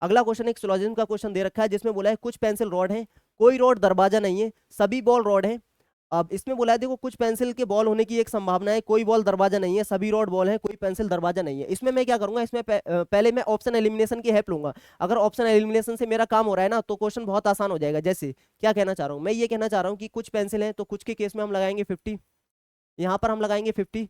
अगला क्वेश्चन एक सिलोजिज्म का क्वेश्चन दे रखा है, जिसमें बोला है कुछ पेंसिल रॉड है, कोई रॉड दरवाजा नहीं है, सभी बॉल रॉड है। अब इसमें बोला है देखो कुछ पेंसिल के बॉल होने की एक संभावना है, कोई बॉल दरवाजा नहीं है, सभी रॉड बॉल है, कोई पेंसिल दरवाजा नहीं है। इसमें मैं क्या करूंगा, इसमें पहले मैं ऑप्शन एलिमिनेशन की हेल्प लूंगा। अगर ऑप्शन एलिमिनेशन से मेरा काम हो रहा है ना, तो क्वेश्चन बहुत आसान हो जाएगा। जैसे क्या कहना चाह रहा हूँ मैं, ये कहना चाह रहा हूँ कि कुछ पेंसिल है, तो कुछ के केस में हम लगाएंगे 50, यहाँ पर हम लगाएंगे 50।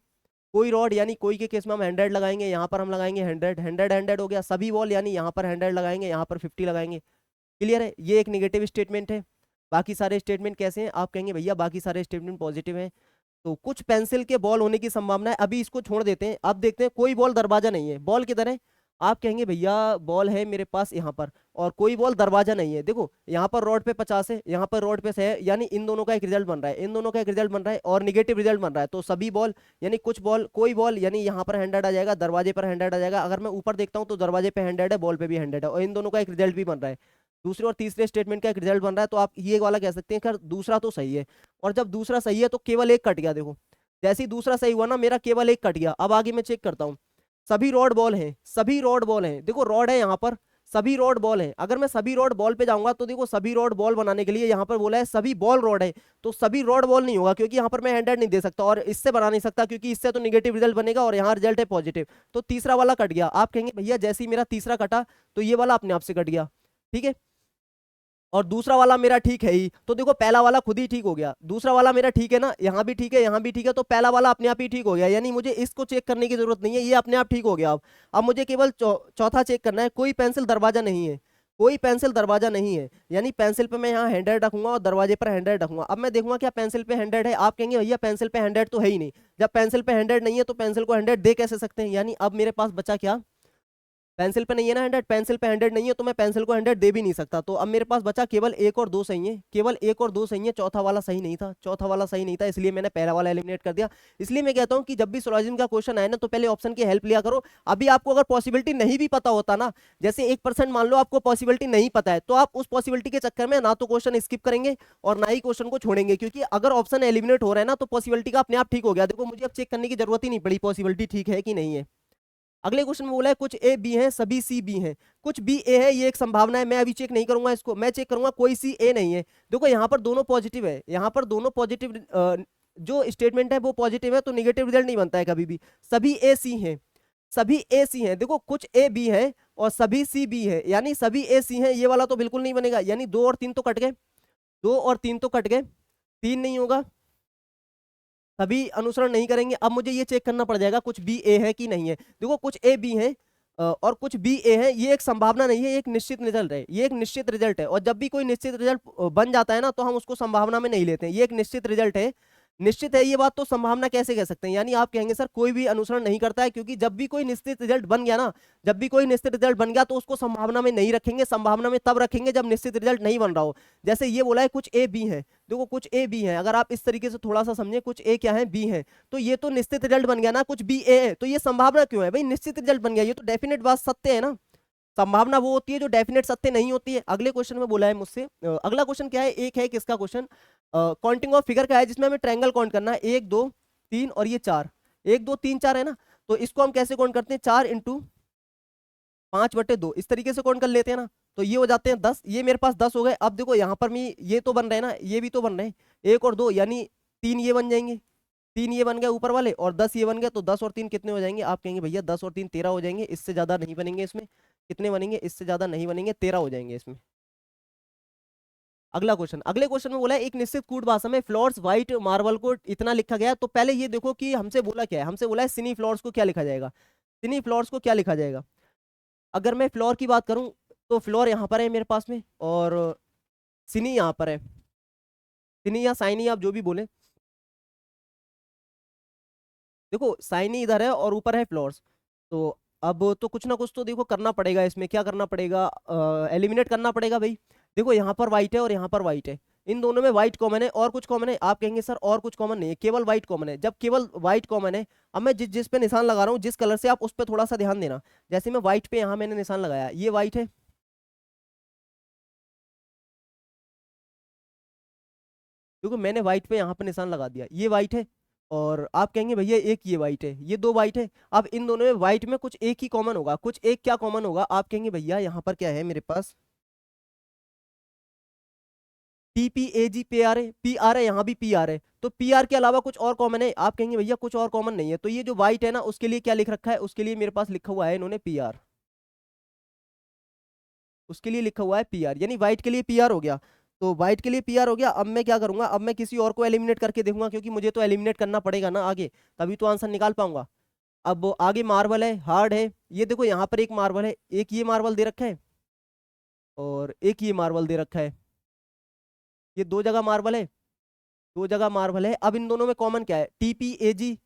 कोई रॉड यानी कोई के केस में हम 100 लगाएंगे, यहाँ पर हम लगाएंगे 100। 100 हो गया। सभी बॉल यानी यहाँ पर 100 लगाएंगे, यहाँ पर 50 लगाएंगे। क्लियर है? ये एक निगेटिव स्टेटमेंट है। बाकी सारे स्टेटमेंट कैसे हैं? आप कहेंगे भैया बाकी सारे स्टेटमेंट पॉजिटिव हैं। तो कुछ पेंसिल के बॉल होने की संभावना है, अभी इसको छोड़ देते हैं। अब देखते हैं कोई बॉल दरवाजा नहीं है। बॉल किधर है? आप कहेंगे भैया बॉल है मेरे पास यहाँ पर, और कोई बॉल दरवाजा नहीं है। देखो यहाँ पर रॉड पे 50 है, यहाँ पर रॉड पे 100 है, यानी इन दोनों का एक रिजल्ट बन रहा है, इन दोनों का एक रिजल्ट बन रहा है और निगेटिव रिजल्ट बन रहा है। तो सभी बॉल यानी कुछ बॉल, कोई बॉल यानी यहाँ पर 100 आ जाएगा, दरवाजे पर 100 आ जाएगा। अगर मैं ऊपर देखता हूँ तो दरवाजे पे 100 है, बॉल पे भी 100 है, और इन दोनों का एक रिजल्ट भी बन रहा है। दूसरे और तीसरे स्टेटमेंट का एक रिजल्ट बन रहा है। तो आप ये वाला कह सकते हैं कि दूसरा तो सही है। और जब दूसरा सही है तो केवल एक कट गया। देखो जैसे ही दूसरा सही हुआ ना, मेरा केवल एक कट गया। अब आगे मैं चेक करता हूँ, सभी रॉड बॉल हैं, सभी रॉड बॉल हैं। देखो रॉड है यहाँ पर, सभी रॉड बॉल हैं। अगर मैं सभी रॉड बॉल पे जाऊंगा तो देखो सभी रॉड बॉल बनाने के लिए यहाँ पर बोला है सभी बॉल रॉड है, तो सभी रॉड बॉल नहीं होगा, क्योंकि यहाँ पर मैं 100 नहीं दे सकता और इससे बना नहीं सकता, क्योंकि इससे तो निगेटिव रिजल्ट बनेगा और यहाँ रिजल्ट है पॉजिटिव। तो तीसरा वाला कट गया। आप कहेंगे भैया जैसे ही मेरा तीसरा कटा तो ये वाला अपने आप से कट गया। ठीक है, और दूसरा वाला मेरा ठीक है ही, तो देखो पहला वाला खुद ही ठीक हो गया। दूसरा वाला मेरा ठीक है ना, यहाँ भी ठीक है, यहाँ भी ठीक है, तो पहला वाला अपने आप ही ठीक हो गया। यानी मुझे इसको चेक करने की जरूरत नहीं है, ये अपने आप ठीक हो गया। अब मुझे केवल चौथा चेक करना है, कोई पेंसिल दरवाजा नहीं है, कोई पेंसिल दरवाजा नहीं है। यानी पेंसिल पे मैं यहाँ 100 रखूंगा और दरवाजे पर 100 रखूंगा। अब मैं देखूंगा क्या पेंसिल पे 100 है। आप कहेंगे भैया पेंसिल पे 100 तो है ही नहीं। जब पेंसिल पे 100 नहीं है तो पेंसिल को 100 दे कैसे सकते हैं? यानी अब मेरे पास बचा क्या? पेंसिल पे नहीं है ना 100, पेंसिल पे 100 नहीं है, तो मैं पेंसिल को 100 दे भी नहीं सकता। तो अब मेरे पास बचा केवल एक और दो सही है, केवल एक और दो सही है। चौथा वाला सही नहीं था, चौथा वाला सही नहीं था, इसलिए मैंने पहला वाला एलिमिनेट कर दिया। इसलिए मैं कहता हूं कि जब भी सिलोजिज्म का क्वेश्चन आए ना, तो पहले ऑप्शन की हेल्प लिया करो। अभी आपको अगर पॉसिबिलिटी नहीं भी पता होता ना, जैसे 1% मान लो आपको पॉसिबिलिटी नहीं पता है, तो आप उस पॉसिबिलिटी के चक्कर में ना तो क्वेश्चन स्किप करेंगे और ना ही क्वेश्चन को छोड़ेंगे, क्योंकि अगर ऑप्शन एलिमिनेट हो रहा है ना, तो पॉसिबिलिटी का अपने आप ठीक हो गया। देखो मुझे अब चेक करने की जरूरत ही नहीं पड़ी पॉसिबिलिटी ठीक है कि नहीं है। अगले क्वेश्चन में बोला है कुछ ए बी है, सभी सी बी हैं। कुछ बी ए है, ये एक संभावना है, मैं अभी चेक नहीं करूंगा इसको, मैं चेक करूंगा कोई सी ए नहीं है। देखो यहाँ पर दोनों पॉजिटिव है, यहाँ पर दोनों पॉजिटिव, जो स्टेटमेंट है वो पॉजिटिव है, तो निगेटिव रिजल्ट नहीं बनता है कभी भी। सभी ए सी हैं, सभी ए सी हैं। देखो कुछ ए बी है और सभी सी बी है, यानी सभी ए सी हैं, ये वाला तो बिल्कुल नहीं बनेगा। यानी 2 और 3 तो कट गए, 2 और 3 तो कट गए, 3 नहीं होगा, सभी अनुसरण नहीं करेंगे। अब मुझे ये चेक करना पड़ जाएगा कुछ बी ए है कि नहीं है। देखो कुछ ए बी है और कुछ बी ए है, ये एक संभावना नहीं है, ये एक निश्चित रिजल्ट है, ये एक निश्चित रिजल्ट है। और जब भी कोई निश्चित रिजल्ट बन जाता है ना, तो हम उसको संभावना में नहीं लेते हैं, ये एक निश्चित रिजल्ट है। निश्चित है ये बात, तो संभावना कैसे कह सकते हैं? यानी आप कहेंगे सर कोई भी अनुसरण नहीं करता है, क्योंकि जब भी कोई निश्चित रिजल्ट बन गया ना, जब भी कोई निश्चित रिजल्ट बन गया तो उसको संभावना में नहीं रखेंगे, संभावना में तब रखेंगे जब निश्चित रिजल्ट नहीं बन रहा हो। जैसे ये बोला है कुछ ए बी है, देखो कुछ ए बी है, अगर आप इस तरीके से थोड़ा सा समझे, कुछ ए क्या है, बी है, तो ये तो निश्चित रिजल्ट बन गया ना, कुछ बी ए है, तो ये संभावना क्यों है भाई? निश्चित रिजल्ट बन गया, ये तो डेफिनेट बात सत्य है ना। संभावना वो होती है जो डेफिनेट सत्य नहीं होती है। अगले क्वेश्चन में बोला है मुझसे, अगला क्वेश्चन क्या है, एक है किसका क्वेश्चन, काउंटिंग ऑफ फिगर का है, जिसमें हमें ट्रायंगल काउंट करना है, 1 2 3 और ये 4, 1 2 3 4 है ना। तो इसको हम कैसे काउंट करते हैं, 4 × 5/2 इस तरीके से काउंट कर लेते हैं ना। तो ये हो जाते हैं 10, ये मेरे पास 10 हो गए। अब देखो यहाँ पर मैं ये तो बन रहे हैं ना, ये भी तो बन रहे हैं, 1 और 2 यानी 3 ये बन जाएंगे, 3 ये बन गए ऊपर वाले और 10 ये बन गए। तो 10 और 3 कितने हो जाएंगे? आप कहेंगे भैया 10 और 3 13 हो जाएंगे, इससे ज्यादा नहीं बनेंगे इसमें। कितने बनेंगे? इससे ज्यादा नहीं बनेंगे, 13 हो जाएंगे इसमें। अगला क्वेश्चन, अगले क्वेश्चन में बोला है एक निश्चित कूट भाषा में फ्लोर्स व्हाइट मार्बल को इतना लिखा गया है। तो पहले ये देखो कि हमसे बोला क्या है, हमसे बोला है सिनी फ्लोर्स को क्या लिखा जाएगा, सिनी फ्लोर्स को क्या लिखा जाएगा। अगर मैं फ्लोर की बात करूं तो फ्लोर यहाँ पर है मेरे पास में, और सिनी यहाँ पर है, सिनी या साइनी आप जो भी बोले। देखो साइनी इधर है और ऊपर है फ्लोर्स। तो अब तो कुछ ना कुछ तो देखो करना पड़ेगा, इसमें क्या करना पड़ेगा, एलिमिनेट करना पड़ेगा भाई। देखो यहाँ पर व्हाइट है और यहाँ पर व्हाइट है, इन दोनों में व्हाइट कॉमन है और कुछ कॉमन है। आप कहेंगे सर और कुछ कॉमन नहीं है, केवल व्हाइट कॉमन है। जब केवल व्हाइट कॉमन है, अब मैं जिस जिस पे निशान लगा रहा हूँ जिस कलर से, आप उस पर थोड़ा सा ध्यान देना। जैसे मैं व्हाइट पे यहाँ मैंने निशान लगाया, ये व्हाइट है, क्योंकि मैंने व्हाइट पे यहाँ पे निशान लगा दिया, ये व्हाइट है। और आप कहेंगे भैया एक ये व्हाइट है, ये दो व्हाइट है। अब इन दोनों में व्हाइट में कुछ एक ही कॉमन होगा, कुछ एक क्या कॉमन होगा? आप कहेंगे भैया यहाँ पर क्या है मेरे पास, टी पी ए जी पे आर है, पी आर है, यहाँ भी पी आर है। तो पी आर के अलावा कुछ और कॉमन है? आप कहेंगे भैया कुछ और कॉमन नहीं है। तो ये जो व्हाइट है ना, उसके लिए क्या लिख रखा है? उसके लिए मेरे पास लिखा हुआ है इन्होंने पी आर, उसके लिए लिखा हुआ है पी आर, यानी व्हाइट के लिए पी आर हो गया। तो व्हाइट के लिए पी आर हो गया। अब मैं क्या करूंगा, अब मैं किसी और को एलिमिनेट करके देखूंगा, क्योंकि मुझे तो एलिमिनेट करना पड़ेगा ना आगे, तभी तो आंसर निकाल पाऊंगा। अब वो आगे मार्बल है, हार्ड है। ये देखो यहाँ पर एक मार्बल है, एक ये मार्बल दे रखा है और एक ये मार्बल दे रखा है, ये दो जगह मार्बल है, दो जगह मार्बल है। अब इन दोनों में कॉमन क्या है? टीपी एजी।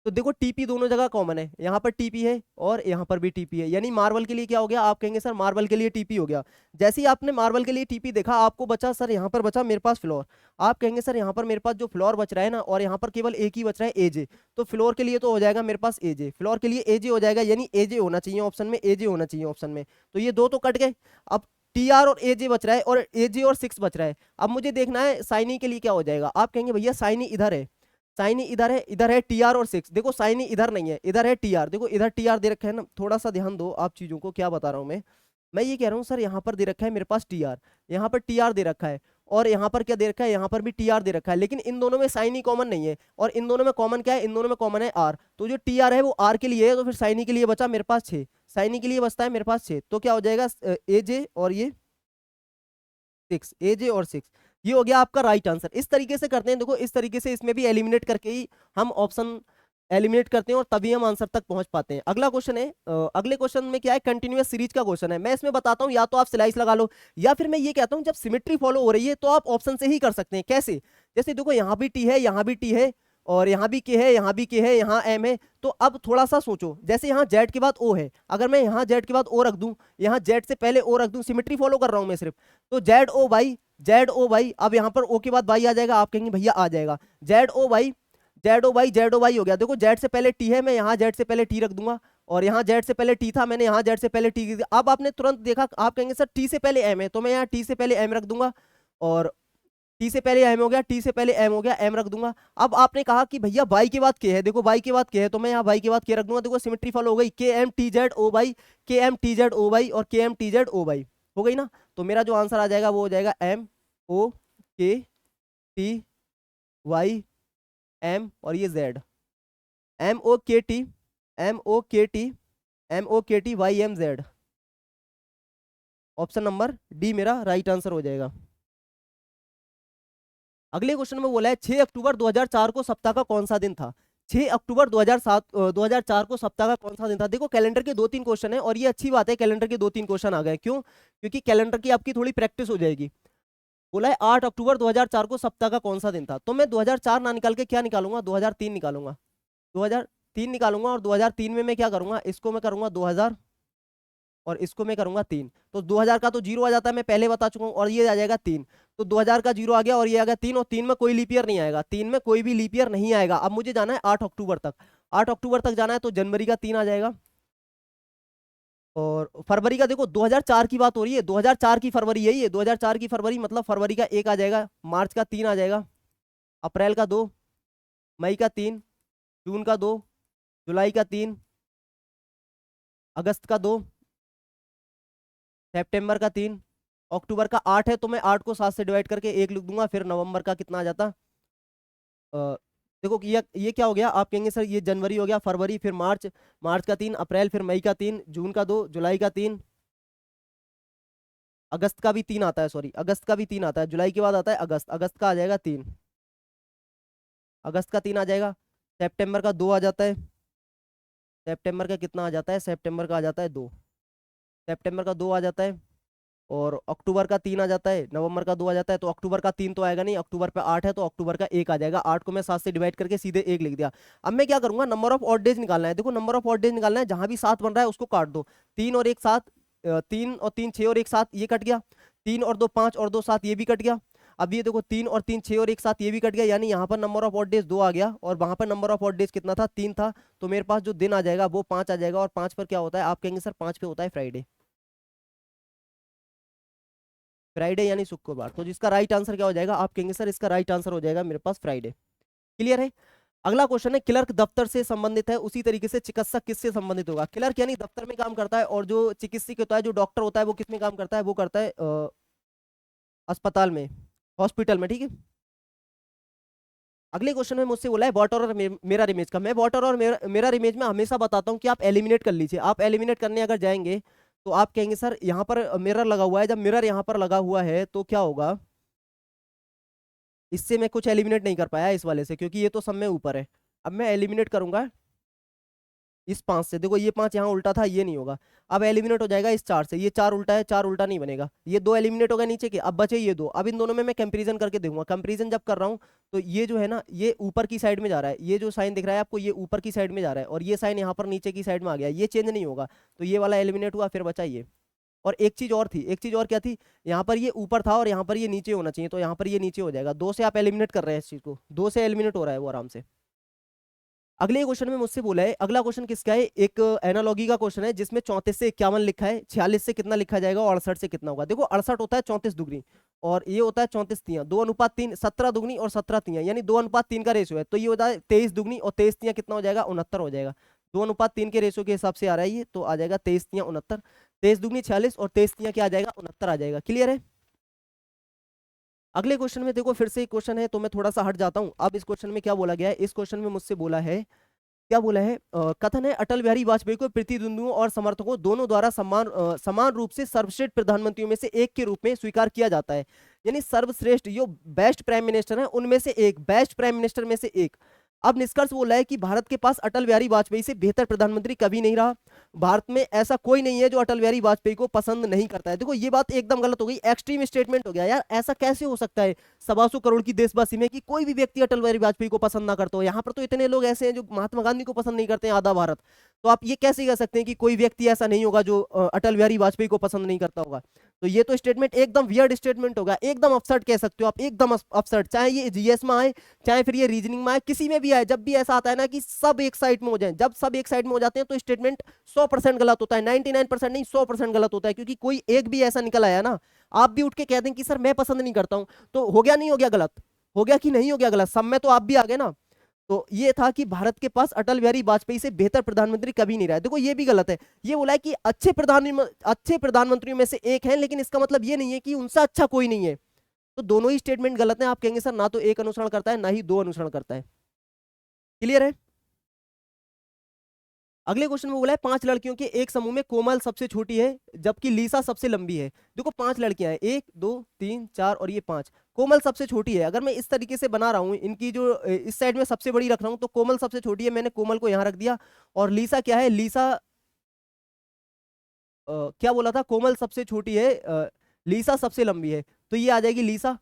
तो देखो टीपी दोनों जगह कॉमन है, यहाँ पर टीपी है और यहाँ पर भी टीपी है, यानी मार्बल के लिए क्या हो गया? आप कहेंगे सर मार्बल के लिए टीपी हो गया। जैसे ही आपने मार्बल के लिए टीपी देखा, आपको बचा सर यहाँ पर बचा मेरे पास फ्लोर। आप कहेंगे सर यहाँ पर मेरे पास जो फ्लोर बच रहा है ना, और यहाँ पर केवल एक ही बच रहा है एजे। तो फ्लोर के लिए तो हो जाएगा मेरे पास एजे, फ्लोर के लिए एजे हो जाएगा, यानी एजे होना चाहिए ऑप्शन में, एजे होना चाहिए ऑप्शन में। तो ये दो तो कट गए। अब टी आर और एजे बच रहा है, और एजे और 6 बच रहा है। अब मुझे देखना है साइनी के लिए क्या हो जाएगा। आप कहेंगे भैया साइनी इधर है, साइनी इधर है, इधर है टी आर और 6। देखो साइनी इधर नहीं है, इधर है टी आर। देखो इधर टी आर दे रखा है ना, थोड़ा सा ध्यान दो आप चीजों को, क्या बता रहा हूँ मैं ये कह रहा हूँ सर यहाँ पर दे रखा है मेरे पास टी आर, यहाँ पर टी आर दे रखा है, और यहाँ पर क्या दे रखा है? यहाँ पर भी टी आर दे रखा है। लेकिन इन दोनों में साइनी कॉमन नहीं है, और इन दोनों में कॉमन क्या है? इन दोनों में कॉमन है आर। तो जो टी आर है वो आर के लिए है, तो फिर साइनी के लिए बचा मेरे पास 6, साइनी के लिए बचता है मेरे पास 6। तो क्या हो जाएगा? ए जे और ये 6, ए जे और 6, ये हो गया आपका राइट आंसर। इस तरीके से करते हैं, देखो इस तरीके से इसमें भी एलिमिनेट करके ही हम ऑप्शन एलिमिनेट करते हैं, और तभी हम आंसर तक पहुंच पाते हैं। अगला क्वेश्चन है, अगले क्वेश्चन में क्या है? कंटिन्यूअस सीरीज का क्वेश्चन है। मैं इसमें बताता हूं, या तो आप स्लाइस लगा लो, या फिर मैं ये कहता हूं जब सिमेट्री फॉलो हो रही है तो आप ऑप्शन से ही कर सकते हैं। कैसे? जैसे देखो यहाँ भी टी है, यहाँ भी टी है, और यहाँ भी के है, यहाँ भी के है, यहाँ एम है। तो अब थोड़ा सा सोचो, जैसे यहाँ जेड के बाद ओ है, अगर मैं यहाँ जेड के बाद ओ रख दूं, यहाँ जेड से पहले ओ रख दूं, सिमेट्री फॉलो कर रहा हूं मैं सिर्फ, तो Z O Y, Z O Y. अब यहाँ पर ओ के बाद वाई आ जाएगा, आप कहेंगे भैया आ जाएगा, Z O Y, Z O Y, Z O Y हो गया। देखो जेड से पहले टी है, मैं यहाँ जेड से पहले टी रख दूंगा, और यहाँ जेड से पहले टी था, मैंने यहाँ जेड से पहले टी। अब आपने तुरंत देखा, आप कहेंगे सर टी से पहले एम है, तो मैं यहाँ टी से पहले एम रख दूंगा, और टी से पहले एम हो गया, टी से पहले एम हो गया, एम रख दूंगा। अब आपने कहा कि भैया वाई के बाद के है, देखो वाई के बाद के है, तो मैं यहाँ वाई के बाद के रख दूंगा। देखो सिमेट्री फॉलो हो गई, K M T Z O Y, K M T Z O Y, और K M T Z O Y हो गई ना। तो मेरा जो आंसर आ जाएगा वो हो जाएगा M O K T Y M, और ये Z, M O K T, M O K T, M O K T Y M Z. Option number D मेरा राइट आंसर हो जाएगा। अगले क्वेश्चन में बोला है 6 अक्टूबर 2004 को सप्ताह का कौन सा दिन था? 6 अक्टूबर 2004 को सप्ताह का कौन सा दिन था? देखो कैलेंडर के दो तीन क्वेश्चन है, और ये अच्छी बात है कैलेंडर के दो तीन क्वेश्चन आ गए। क्यों? क्योंकि कैलेंडर की आपकी थोड़ी प्रैक्टिस हो जाएगी। बोला है 8 अक्टूबर 2004 को सप्ताह का कौन सा दिन था, तो मैं 2004 ना निकाल के क्या निकालूंगा? 2003 निकालूंगा, 2003 निकालूंगा, और 2003 में मैं क्या करूंगा? इसको मैं करूंगा 2000, और इसको मैं करूंगा 3। तो 2000 का तो जीरो आ जाता है, मैं पहले बता चुका हूँ, और ये आ जाएगा 3। तो 2000 का जीरो आ गया, और ये आ गया 3, और 3 में कोई लीप ईयर नहीं आएगा, 3 में कोई भी लीप ईयर नहीं आएगा। अब मुझे जाना है 8 अक्टूबर तक, 8 अक्टूबर तक जाना है, तो जनवरी का 3 आ जाएगा। और फरवरी का देखो 2004 की बात हो रही है, 2004 की फरवरी है ये, 2004 की फरवरी, मतलब फरवरी का 1 आ जाएगा, मार्च का 3 आ जाएगा, अप्रैल का 2, मई का 3, जून का 2, जुलाई का 3, अगस्त का 2, सितंबर का 3, अक्टूबर का 8 है तो मैं 8 को 7 से डिवाइड करके 1 लिख दूंगा। फिर नवंबर का कितना आ जाता, अ, देखो कि ये क्या हो गया, आप कहेंगे सर ये जनवरी हो गया, फरवरी, फिर मार्च, मार्च का 3, अप्रैल, फिर मई का 3, जून का 2, जुलाई का 3, अगस्त का भी 3 आता है, सॉरी अगस्त का भी 3 आता है, जुलाई के बाद आता है अगस्त, अगस्त का आ जाएगा 3, अगस्त का 3 आ जाएगा। सितंबर का 2 आ जाता है, सितंबर का कितना आ जाता है, सितंबर का आ जाता है 2, सितंबर का 2 आ जाता है। और अक्टूबर का 3 आ जाता है, नवंबर का 2 आ जाता है, तो अक्टूबर का 3 तो आएगा नहीं, अक्टूबर पे 8 है तो अक्टूबर का 1 आ जाएगा। 8 को मैं 7 से डिवाइड करके सीधे 1 लिख दिया। अब मैं क्या करूंगा, नंबर ऑफ ऑड डेज निकालना है। देखो नंबर ऑफ ऑड डेज निकालना है, जहां भी 7 बन रहा है उसको काट दो। 3 और 1 7, 3 और 3 6 और 1 7, ये कट गया। 3 और 2 5 और 2 7, ये भी कट गया। अब ये देखो 3 और 3 6 और 1 7, ये भी कट गया, यानी यहाँ पर नंबर ऑफ ऑड डेज 2 आ गया और वहां पर नंबर ऑफ ऑड डेज कितना था, 3 था। तो मेरे पास जो दिन आ जाएगा वो 5 आ जाएगा। और 5 पर क्या होता है, आप कहेंगे सर 5 पे होता है फ्राइडे, फ्राइडे यानी शुक्रवार। तो जिसका राइट आंसर क्या हो जाएगा, आप कहेंगे सर इसका राइट आंसर हो जाएगा मेरे पास फ्राइडे। क्लियर है। अगला क्वेश्चन है, क्लर्क दफ्तर से संबंधित है, उसी तरीके से चिकित्सक किससे संबंधित होगा। क्लर्क यानी दफ्तर में काम करता है, और जो चिकित्सक होता है, जो डॉक्टर होता है, वो किस में काम करता है, वो करता है अस्पताल में, हॉस्पिटल में। ठीक है। अगले क्वेश्चन में मुझसे बोला है वाटर और मेरा इमेज का। मैं वाटर और मेरा इमेज में हमेशा बताता हूँ कि आप एलिमिनेट कर लीजिए। आप एलिमिनेट करने अगर जाएंगे तो आप कहेंगे सर यहाँ पर मिरर लगा हुआ है, जब मिरर यहाँ पर लगा हुआ है तो क्या होगा, इससे मैं कुछ एलिमिनेट नहीं कर पाया इस वाले से, क्योंकि ये तो सब में ऊपर है। अब मैं एलिमिनेट करूंगा इस 5 से, देखो ये 5 यहाँ उल्टा था, ये नहीं होगा। अब एलिमिनेट हो जाएगा इस 4 से, ये 4 उल्टा है, 4 उल्टा नहीं बनेगा। ये 2 एलिमिनेट हो गए नीचे के, अब बचे ये 2। अब इन दोनों में मैं कंपैरिजन करके देखूंगा। कंपैरिजन जब कर रहा हूँ तो ये जो है ना, ये ऊपर की साइड में जा रहा है, ये जो साइन दिख रहा है आपको, ये ऊपर की साइड में जा रहा है, और ये साइन यहाँ पर नीचे की साइड में आ गया, ये चेंज नहीं होगा। तो ये वाला एलिमिनेट हुआ, फिर बचा ये। और एक चीज और थी, एक चीज और क्या थी, यहाँ पर ये ऊपर था और यहाँ पर ये नीचे होना चाहिए, तो यहाँ पर ये नीचे हो जाएगा। 2 से आप एलिमिनेट कर रहे हैं इस चीज को, 2 से एलिमिनेट हो रहा है वो आराम से। अगले क्वेश्चन में मुझसे बोला है, अगला क्वेश्चन किसका है, एक एनालॉगी का क्वेश्चन है, जिसमें 34 से 51 लिखा है, 46 से कितना लिखा जाएगा और 68 से कितना होगा। देखो 68 होता है 34 दुगनी, और ये होता है 34 तियां, 2:3, 17 दुगनी और 17 तियां, यानी 2:3 का रेशियो है। तो ये होता है 23 दुगनी और 23 तियां कितना हो जाएगा, 69 हो जाएगा। 2:3 के रेशियो के हिसाब से आ रहा है ये, तो आ जाएगा 23 तियां 69, 23 दुगनी 46 और 23 तियां क्या आ जाएगा, 69 आ जाएगा। क्लियर है। अगले क्वेश्चन में देखो फिर से एक क्वेश्चन है, तो मैं थोड़ा सा हट जाता हूं। अब इस क्वेश्चन में क्या बोला गया है, इस क्वेश्चन में मुझसे बोला है, क्या बोला है, कथन है अटल बिहारी वाजपेयी को प्रतिद्वंदियों और समर्थकों दोनों द्वारा समान रूप से सर्वश्रेष्ठ प्रधानमंत्रियों में से एक के रूप में स्वीकार किया जाता है। यानी सर्वश्रेष्ठ, जो बेस्ट प्राइम मिनिस्टर है उनमें से एक, बेस्ट प्राइम मिनिस्टर में से एक। अब निष्कर्ष बोला है कि भारत के पास अटल बिहारी वाजपेयी से बेहतर प्रधानमंत्री कभी नहीं रहा। भारत में ऐसा कोई नहीं है जो अटल बिहारी वाजपेयी को पसंद नहीं करता है। देखो ये बात एकदम गलत हो गई, एक्सट्रीम स्टेटमेंट हो गया यार। ऐसा कैसे हो सकता है 125 करोड़ की देशवासी में कि कोई भी व्यक्ति अटल बिहारी वाजपेयी को पसंद ना करता हो। यहाँ पर तो इतने लोग ऐसे हैं जो महात्मा गांधी को पसंद नहीं करते हैं, आधा भारत। तो आप ये कैसे कह सकते हैं कि कोई व्यक्ति ऐसा नहीं होगा जो अटल बिहारी वाजपेयी को पसंद नहीं करता होगा। तो ये तो स्टेटमेंट एकदम वियर्ड स्टेटमेंट होगा, एकदम अपसर्ट कह सकते हो आप, एकदम अपसर्ट। चाहे ये जीएस में आए, चाहे फिर ये रीजनिंग में आए, किसी में भी आए, जब भी ऐसा आता है ना कि सब एक साइड में हो जाए, जब सब एक साइड में हो जाते हैं तो स्टेटमेंट 100% गलत होता है। 99% नहीं, 100% गलत होता है। क्योंकि कोई एक भी ऐसा निकल आया ना, आप भी उठ के कह दें कि सर मैं पसंद नहीं करता हूं, तो हो गया नहीं हो गया गलत, हो गया कि नहीं हो गया गलत, सब में तो आप भी आ गए ना। तो ये था कि भारत के पास अटल बिहारी वाजपेयी से बेहतर प्रधानमंत्री कभी नहीं रहा है। देखो ये भी गलत है। ये बोला है कि अच्छे प्रधानमंत्रियों में से एक है, लेकिन इसका मतलब ये नहीं है कि उनसे अच्छा कोई नहीं है। तो दोनों ही स्टेटमेंट गलत है। आप कहेंगे सर ना तो एक अनुसरण करता है ना ही दो अनुसरण करता है। क्लियर है। अगले क्वेश्चन में बोला है 5 लड़कियों के एक समूह में कोमल सबसे छोटी है जबकि लीसा सबसे लंबी है। देखो 5 लड़कियां हैं, 1 2 3 4 और ये 5। कोमल सबसे छोटी है। अगर मैं इस तरीके से बना रहा हूं, इनकी जो इस साइड में सबसे बड़ी रख रहा हूं, तो कोमल सबसे छोटी है, मैंने कोमल को यहां रख दिया। और लीसा क्या है, लीसा क्या बोला था, कोमल सबसे छोटी है, लीसा सबसे लंबी है, तो ये आ जाएगी लीसा।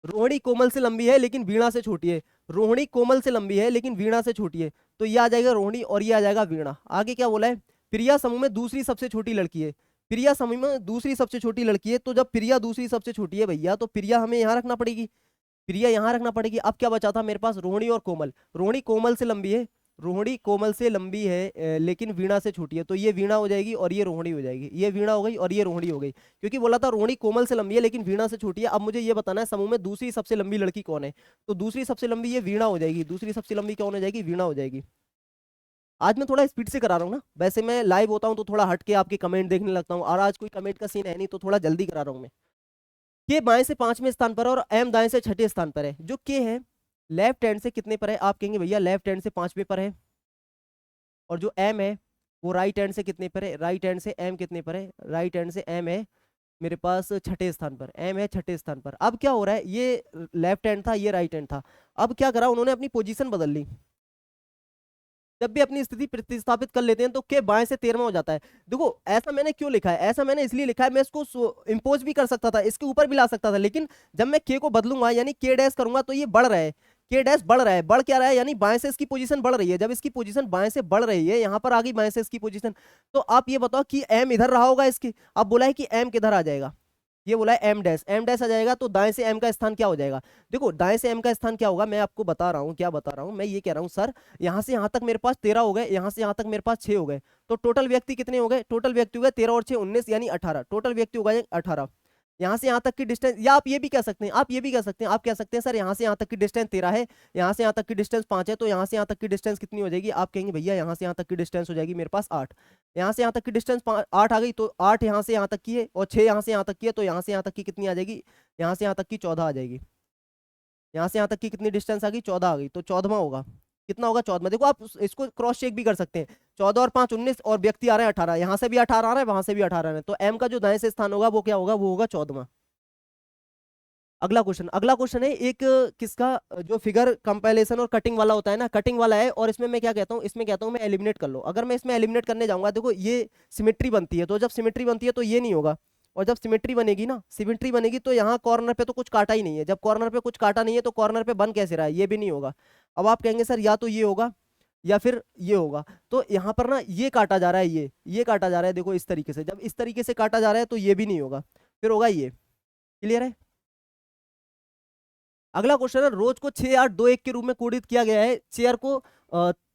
रोहिणी कोमल से लंबी है लेकिन वीणा से छोटी है। रोहिणी कोमल से लंबी है लेकिन वीणा से छोटी है, तो ये आ जाएगा रोहिणी और ये आ जाएगा वीणा। आगे क्या बोला है, प्रिया समूह में दूसरी सबसे छोटी लड़की है। प्रिया समूह में दूसरी सबसे छोटी लड़की है, तो जब प्रिया दूसरी सबसे छोटी है भैया, तो प्रिया हमें यहाँ रखना पड़ेगी, प्रिया यहाँ रखना पड़ेगी। अब क्या बचा था मेरे पास, रोहिणी और कोमल। रोहिणी कोमल से लंबी है, रोहिणी कोमल से लंबी है, लेकिन वीणा से छोटी है, तो ये वीणा हो जाएगी और ये रोहिणी हो जाएगी। ये वीणा हो गई और ये रोहिणी हो गई, क्योंकि बोला था रोहिणी कोमल से लंबी है लेकिन वीणा से छोटी है। अब मुझे ये बताना है समूह में दूसरी सबसे लंबी लड़की कौन है, तो दूसरी सबसे लंबी ये वीणा हो जाएगी। दूसरी सबसे लंबी कौन हो जाएगी, वीणा हो जाएगी। आज मैं थोड़ा स्पीड से करा रहा हूँ ना, वैसे मैं लाइव होता हूँ तो थोड़ा हट के आपके कमेंट देखने लगता हूँ, और आज कोई कमेंट का सीन है नहीं तो थोड़ा जल्दी करा रहा हूँ मैं। के बाएं से 5वें स्थान पर है और एम दाएं से 6ठे स्थान पर है। जो के है लेफ्ट हैंड से कितने पर है, आप कहेंगे भैया लेफ्ट हैंड से 5वें पर है। और जो एम है वो राइट हैंड से कितने पर है, राइट हैंड से एम कितने पर है, राइट हैंड से एम है मेरे पास 6ठे स्थान पर, एम है 6ठे स्थान पर। अब क्या हो रहा है, ये लेफ्ट हैंड था ये राइट हैंड था, अब क्या करा उन्होंने अपनी पोजीशन बदल ली। जब भी अपनी स्थिति प्रतिस्थापित कर लेते हैं तो के बाएं से 13वां हो जाता है। देखो ऐसा मैंने क्यों लिखा है, ऐसा मैंने इसलिए लिखा है, मैं इसको इंपोज भी कर सकता था, इसके ऊपर भी ला सकता था, लेकिन जब मैं के को बदलूंगा यानी के डैश करूंगा तो ये बढ़ रहा है, के डैश बढ़ रहा है, बढ़ क्या रहा है यानी बाएं से इसकी पोजीशन बढ़ रही है। जब इसकी पोजीशन बाएं से बढ़ रही है, यहां पर आ गई बाएं से इसकी पोजीशन, तो आप ये बताओ कि एम इधर रहा होगा इसकी, अब बोला है कि एम किधर आ जाएगा, ये बोला है एम डैश, एम डैश आ जाएगा, तो दाएं से एम का स्थान क्या हो जाएगा। देखो दाएं से एम का स्थान क्या होगा, मैं आपको बता रहा हूं, क्या बता रहा हूं मैं, ये कह रहा हूं सर यहां से यहां तक मेरे पास 13 हो गए, यहां से यहां तक मेरे पास 6 हो गए, तो टोटल व्यक्ति कितने हो गए, टोटल व्यक्ति हो गए 13 और 6 19 यानी 18, टोटल व्यक्ति हो गए 18। यहां से यहां तक की डिस्टेंस, या आप ये भी कह सकते हैं, आप ये भी कह सकते हैं, आप कह सकते हैं सर यहां से यहां तक की डिस्टेंस 13 है, यहां से यहां तक की डिस्टेंस 5 है, तो यहां से यहां तक की डिस्टेंस कितनी हो जाएगी, आप कहेंगे भैया यहां से यहां तक की डिस्टेंस हो जाएगी मेरे पास 8, यहां से यहां तक की डिस्टेंस 8 आ गई, तो 8 यहां से यहां तक की है और 6 यहां से यहां तक की है, तो यहां से यहां तक की कितनी आ जाएगी, यहां से यहां तक की 14 आ जाएगी, यहां से यहां तक की कितनी डिस्टेंस आ गई 14 आ गई, तो 14वां होगा, कितना होगा 14वां। देखो आप इसको क्रॉस चेक भी कर सकते हैं, 14 और 5 19 और व्यक्ति आ रहे हैं 18, यहां से भी 18 आ रहा है वहां से भी 18 आ रहा है, तो एम का जो दाएं से स्थान होगा वो क्या होगा, वो होगा 14वां। अगला क्वेश्चन, अगला क्वेश्चन है एक किसका, जो फिगर कंपैरिजन और कटिंग वाला होता है ना, कटिंग वाला है, और इसमें मैं क्या कहता हूँ, इसमें कहता हूँ मैं एलिमिनेट कर लो। अगर मैं इसमें एलिमिनेट करने जाऊंगा, देखो ये सिमेट्री बनती है, तो जब सिमेट्री बनती है तो ये नहीं होगा, और जब सिमेट्री बनेगी ना, सिमेट्री बनेगी तो यहाँ कॉर्नर पे तो कुछ काटा ही नहीं है, जब कॉर्नर पे कुछ काटा नहीं है तो कॉर्नर पे बन कैसे रहा है, ये भी नहीं होगा। अब आप कहेंगे सर या तो ये होगा या फिर ये होगा, तो यहाँ पर ना ये काटा जा रहा है, ये काटा जा रहा है, देखो इस तरीके से, जब इस तरीके से काटा जा रहा है तो ये भी नहीं होगा, फिर होगा ये। क्लियर है। अगला क्वेश्चन है, रोज को 6 8 2 1 के रूप में कोडित किया गया है, चेयर को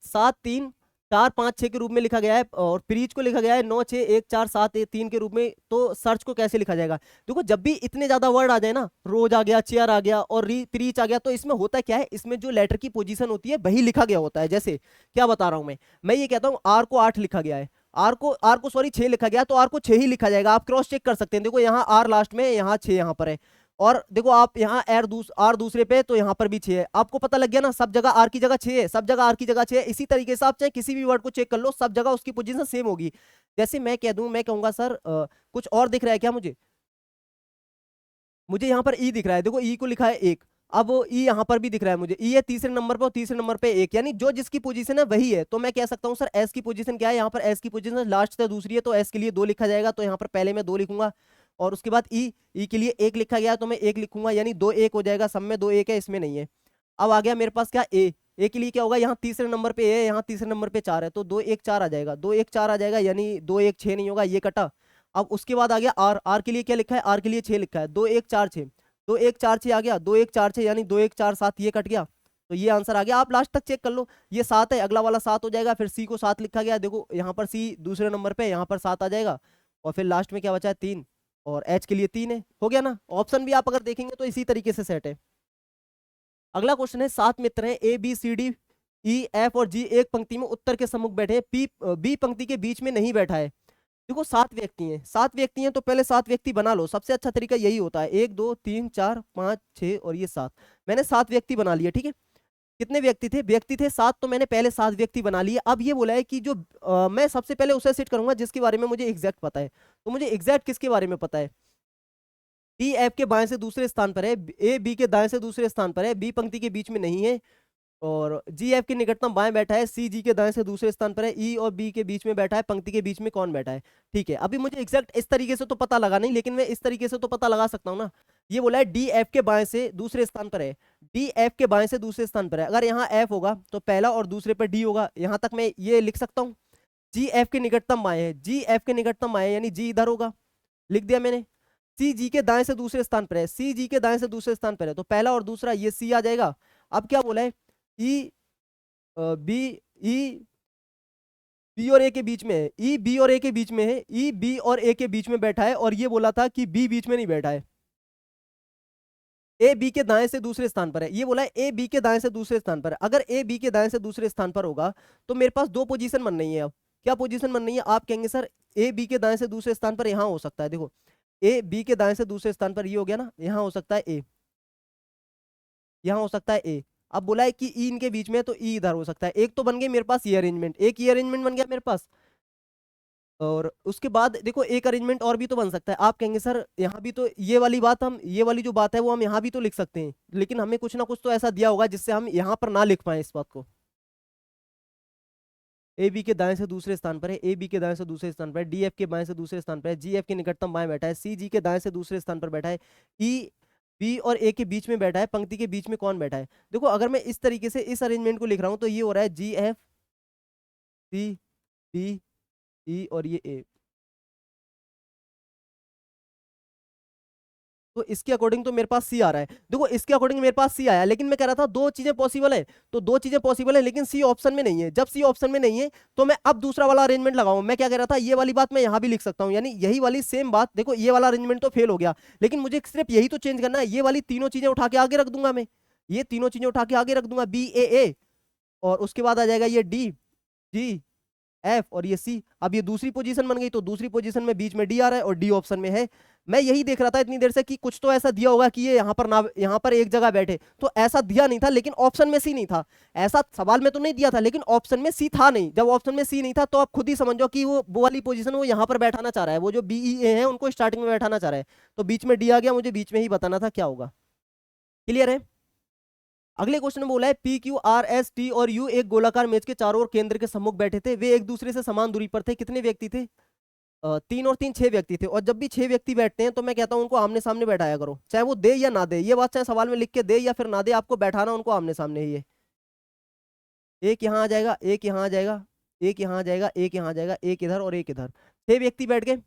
7 3 4 5 6 के रूप में लिखा गया है, और प्रीच को लिखा गया है 9 6 1 4 7 3 के रूप में, तो सर्च को कैसे लिखा जाएगा। देखो जब भी इतने ज्यादा वर्ड आ जाए ना, रोज आ गया, चेयर आ गया और प्रीच आ गया, तो इसमें होता क्या है, इसमें जो लेटर की पोजीशन होती है वही लिखा गया होता है। जैसे क्या बता रहा हूं मैं ये कहता हूं आर को 8 लिखा गया है, आर को सॉरी 6 लिखा गया, तो आर को 6 ही लिखा जाएगा, आप क्रॉस चेक कर सकते हैं, देखो यहाँ आर लास्ट में, यहाँ 6 यहाँ पर है, और देखो आप यहाँ आर दूसरे पे, तो यहाँ पर भी 6 है, आपको पता लग गया ना, सब जगह आर की जगह 6 है, सब जगह आर की जगह 6 है। इसी तरीके से आप चाहे किसी भी वर्ड को चेक कर लो, सब जगह उसकी पोजीशन सेम होगी। जैसे मैं कह दूं, मैं कहूंगा सर कुछ और दिख रहा है क्या मुझे, मुझे यहाँ पर ई दिख रहा है, देखो ई को लिखा है 1, अब ई यहाँ पर भी दिख रहा है मुझे, ई है तीसरे नंबर पर और तीसरे नंबर पे 1, यानी जो जिसकी पोजीशन है वही है, तो मैं कह सकता हूँ सर एस की पोजीशन क्या है, यहाँ पर एस की पोजीशन लास्ट से दूसरी है, तो एस के लिए 2 लिखा जाएगा, तो यहाँ पर पहले मैं 2 लिखूंगा, और उसके बाद ई के लिए 1 लिखा गया तो मैं 1 लिखूंगा, यानी 2 1 हो जाएगा, सब में 2 1 है, इसमें नहीं है। अब आ गया मेरे पास क्या, ए के लिए क्या होगा, यहाँ तीसरे नंबर पे ए है, यहाँ तीसरे नंबर पे 4 है, तो 2 1 4 आ जाएगा, 2 1 4 आ जाएगा, यानी 2 1 6 नहीं होगा, ये कटा। अब उसके बाद आ गया आर के लिए क्या लिखा है, आर के लिए 6 लिखा है, 2 1 4 6, 2 1 4 6 आ गया, 2 1 4 6 यानी 2 1 4 7, ये कट गया, तो ये आंसर आ गया। आप लास्ट तक चेक कर लो, ये 7 है, अगला वाला 7 हो जाएगा, फिर सी को 7 लिखा गया, देखो यहाँ पर सी दूसरे नंबर पे, यहाँ पर 7 आ जाएगा, और फिर लास्ट में क्या बचा है 3, और एच के लिए 3 है, हो गया ना। ऑप्शन भी आप अगर देखेंगे तो इसी तरीके से सेट है। अगला क्वेश्चन है, 7 मित्र हैं A B C D E F और जी, एक पंक्ति में उत्तर के सम्मुख बैठे हैं, पी बी पंक्ति के बीच में नहीं बैठा है। देखो 7 व्यक्ति हैं, 7 व्यक्ति हैं, तो पहले 7 व्यक्ति बना लो, सबसे अच्छा तरीका यही होता है, 1 2 3 4 5 6 और ये 7, मैंने 7 व्यक्ति बना लिए, ठीक है। कितने व्यक्ति थे 7, तो मैंने पहले 7 व्यक्ति बना लिए। अब ये बोला है कि जो मैं सबसे पहले उसे सेट करूंगा जिसके बारे में मुझे एग्जैक्ट पता है, तो मुझे एग्जैक्ट किसके बारे में पता है, डी एफ के बाएं से दूसरे स्थान पर है, ए बी के दाएं से दूसरे स्थान पर है, बी पंक्ति के बीच में नहीं है, और जी एफ के निकटतम बाएं बैठा है, सी जी के दाएं से दूसरे स्थान पर है, ई और बी के बीच में बैठा है, पंक्ति के बीच में कौन बैठा है। ठीक है, अभी मुझे एग्जैक्ट इस तरीके से तो पता लगा नहीं, लेकिन मैं इस तरीके से तो पता लगा सकता हूँ ना। ये बोला है डी एफ के बाएं से दूसरे स्थान पर है, डी एफ के बाएं से दूसरे स्थान पर है, अगर यहाँ एफ होगा तो पहला और दूसरे पर डी होगा, यहाँ तक मैं ये लिख सकता हूँ। जी एफ के निकटतम बाएं है, जी एफ के निकटतम बाएं यानी जी इधर होगा, लिख दिया मैंने। सी जी के दाएं से दूसरे स्थान पर है, सी जी के दाएं से दूसरे स्थान पर है, तो पहला और दूसरा ये सी आ जाएगा। अब क्या बोला है, ई बी ई बी और ए के बीच में है, ई बी और ए के बीच में है, ई बी और ए के बीच में बैठा है, और ये बोला था कि बी बीच में नहीं बैठा है। ए बी के दाएं से दूसरे स्थान पर है, ये बोला है ए बी के दाएं से दूसरे स्थान पर है। अगर ए बी के दाएं से दूसरे स्थान पर होगा तो मेरे पास दो पोजीशन बन रही है। अब क्या पोजीशन बन रही है, आप कहेंगे सर ए बी के दाएं से दूसरे स्थान पर यहां हो सकता है। देखो ए बी के दाएं से दूसरे स्थान पर ये हो गया ना, यहां हो सकता है ए, यहां हो सकता है ए। अब बोला है कि ई इनके बीच में है तो ई इधर हो सकता है। एक तो बन गई मेरे पास ये अरेंजमेंट, एक ये अरेंजमेंट बन गया मेरे पास। और उसके बाद देखो एक अरेंजमेंट और भी तो बन सकता है। आप कहेंगे सर यहाँ भी तो ये वाली बात, हम ये वाली जो बात है वो हम यहाँ भी तो लिख सकते हैं, लेकिन हमें कुछ ना कुछ तो ऐसा दिया होगा जिससे हम यहाँ पर ना लिख पाए इस बात को। ए बी के दाएं से दूसरे स्थान पर है, ए बी के दाएं से दूसरे स्थान पर है, डी एफ के बाएं से दूसरे स्थान पर है, जी एफ के निकटतम बाएं बैठा है, सी जी के दाएं से दूसरे स्थान पर बैठा है, ई बी और ए के बीच में बैठा है, पंक्ति के बीच में कौन बैठा है। देखो अगर मैं इस तरीके से इस अरेंजमेंट को लिख रहा हूँ तो ये हो रहा है जी एफ सी बी ई और ये ए। तो इसके अकॉर्डिंग तो मेरे पास सी आ रहा है। देखो इसके अकॉर्डिंग मेरे पास सी आया, लेकिन मैं कह रहा था दो चीजें पॉसिबल है, तो दो चीजें पॉसिबल है लेकिन सी ऑप्शन में नहीं है। जब सी ऑप्शन में नहीं है तो मैं अब दूसरा वाला अरेंजमेंट लगाऊं। मैं क्या कह रहा था, ये वाली बात मैं यहां भी लिख सकता हूं, यानी यही वाली सेम बात। देखो ये वाला अरेंजमेंट तो फेल हो गया, लेकिन मुझे सिर्फ यही तो चेंज करना है, ये वाली तीनों चीजें उठा के आगे रख दूंगा मैं, ये तीनों चीजें उठा के आगे रख दूंगा, बी ए, और उसके बाद आ जाएगा ये डी जी एफ और ये सी। अब ये दूसरी पोजीशन बन गई, तो दूसरी पोजीशन में बीच में डी आ रहा है और डी ऑप्शन में है। मैं यही देख रहा था इतनी देर से कि कुछ तो ऐसा दिया होगा कि ये यहाँ पर ना, यहाँ पर एक जगह बैठे, तो ऐसा दिया नहीं था, लेकिन ऑप्शन में सी नहीं था। ऐसा सवाल में तो नहीं दिया था लेकिन ऑप्शन में सी था नहीं। जब ऑप्शन में सी नहीं था तो आप खुद ही समझो कि वो वाली पोजीशन वो यहाँ पर बैठाना चाह रहा है, वो जो बी ई ए है उनको स्टार्टिंग में बैठाना चाह रहा है। तो बीच में डी आ गया, मुझे बीच में ही बताना था क्या होगा। क्लियर है। अगले क्वेश्चन में बोला है P Q R S T और यू एक गोलाकार मेज के चारों ओर केंद्र के सम्मुख बैठे थे। वे एक दूसरे से समान दूरी पर थे। कितने व्यक्ति थे, तीन और तीन, छह व्यक्ति थे। और जब भी छह व्यक्ति बैठते हैं तो मैं कहता हूं उनको आमने सामने बैठाया करो, चाहे वो दे या ना दे। ये बात चाहे सवाल में लिख के दे या फिर ना दे, आपको बैठाना उनको आमने सामने ही है। एक यहाँ आ जाएगा, एक यहाँ आ जाएगा, एक यहाँ आ जाएगा, एक यहाँ आ जाएगा, एक इधर और एक इधर। छह व्यक्ति बैठ गए।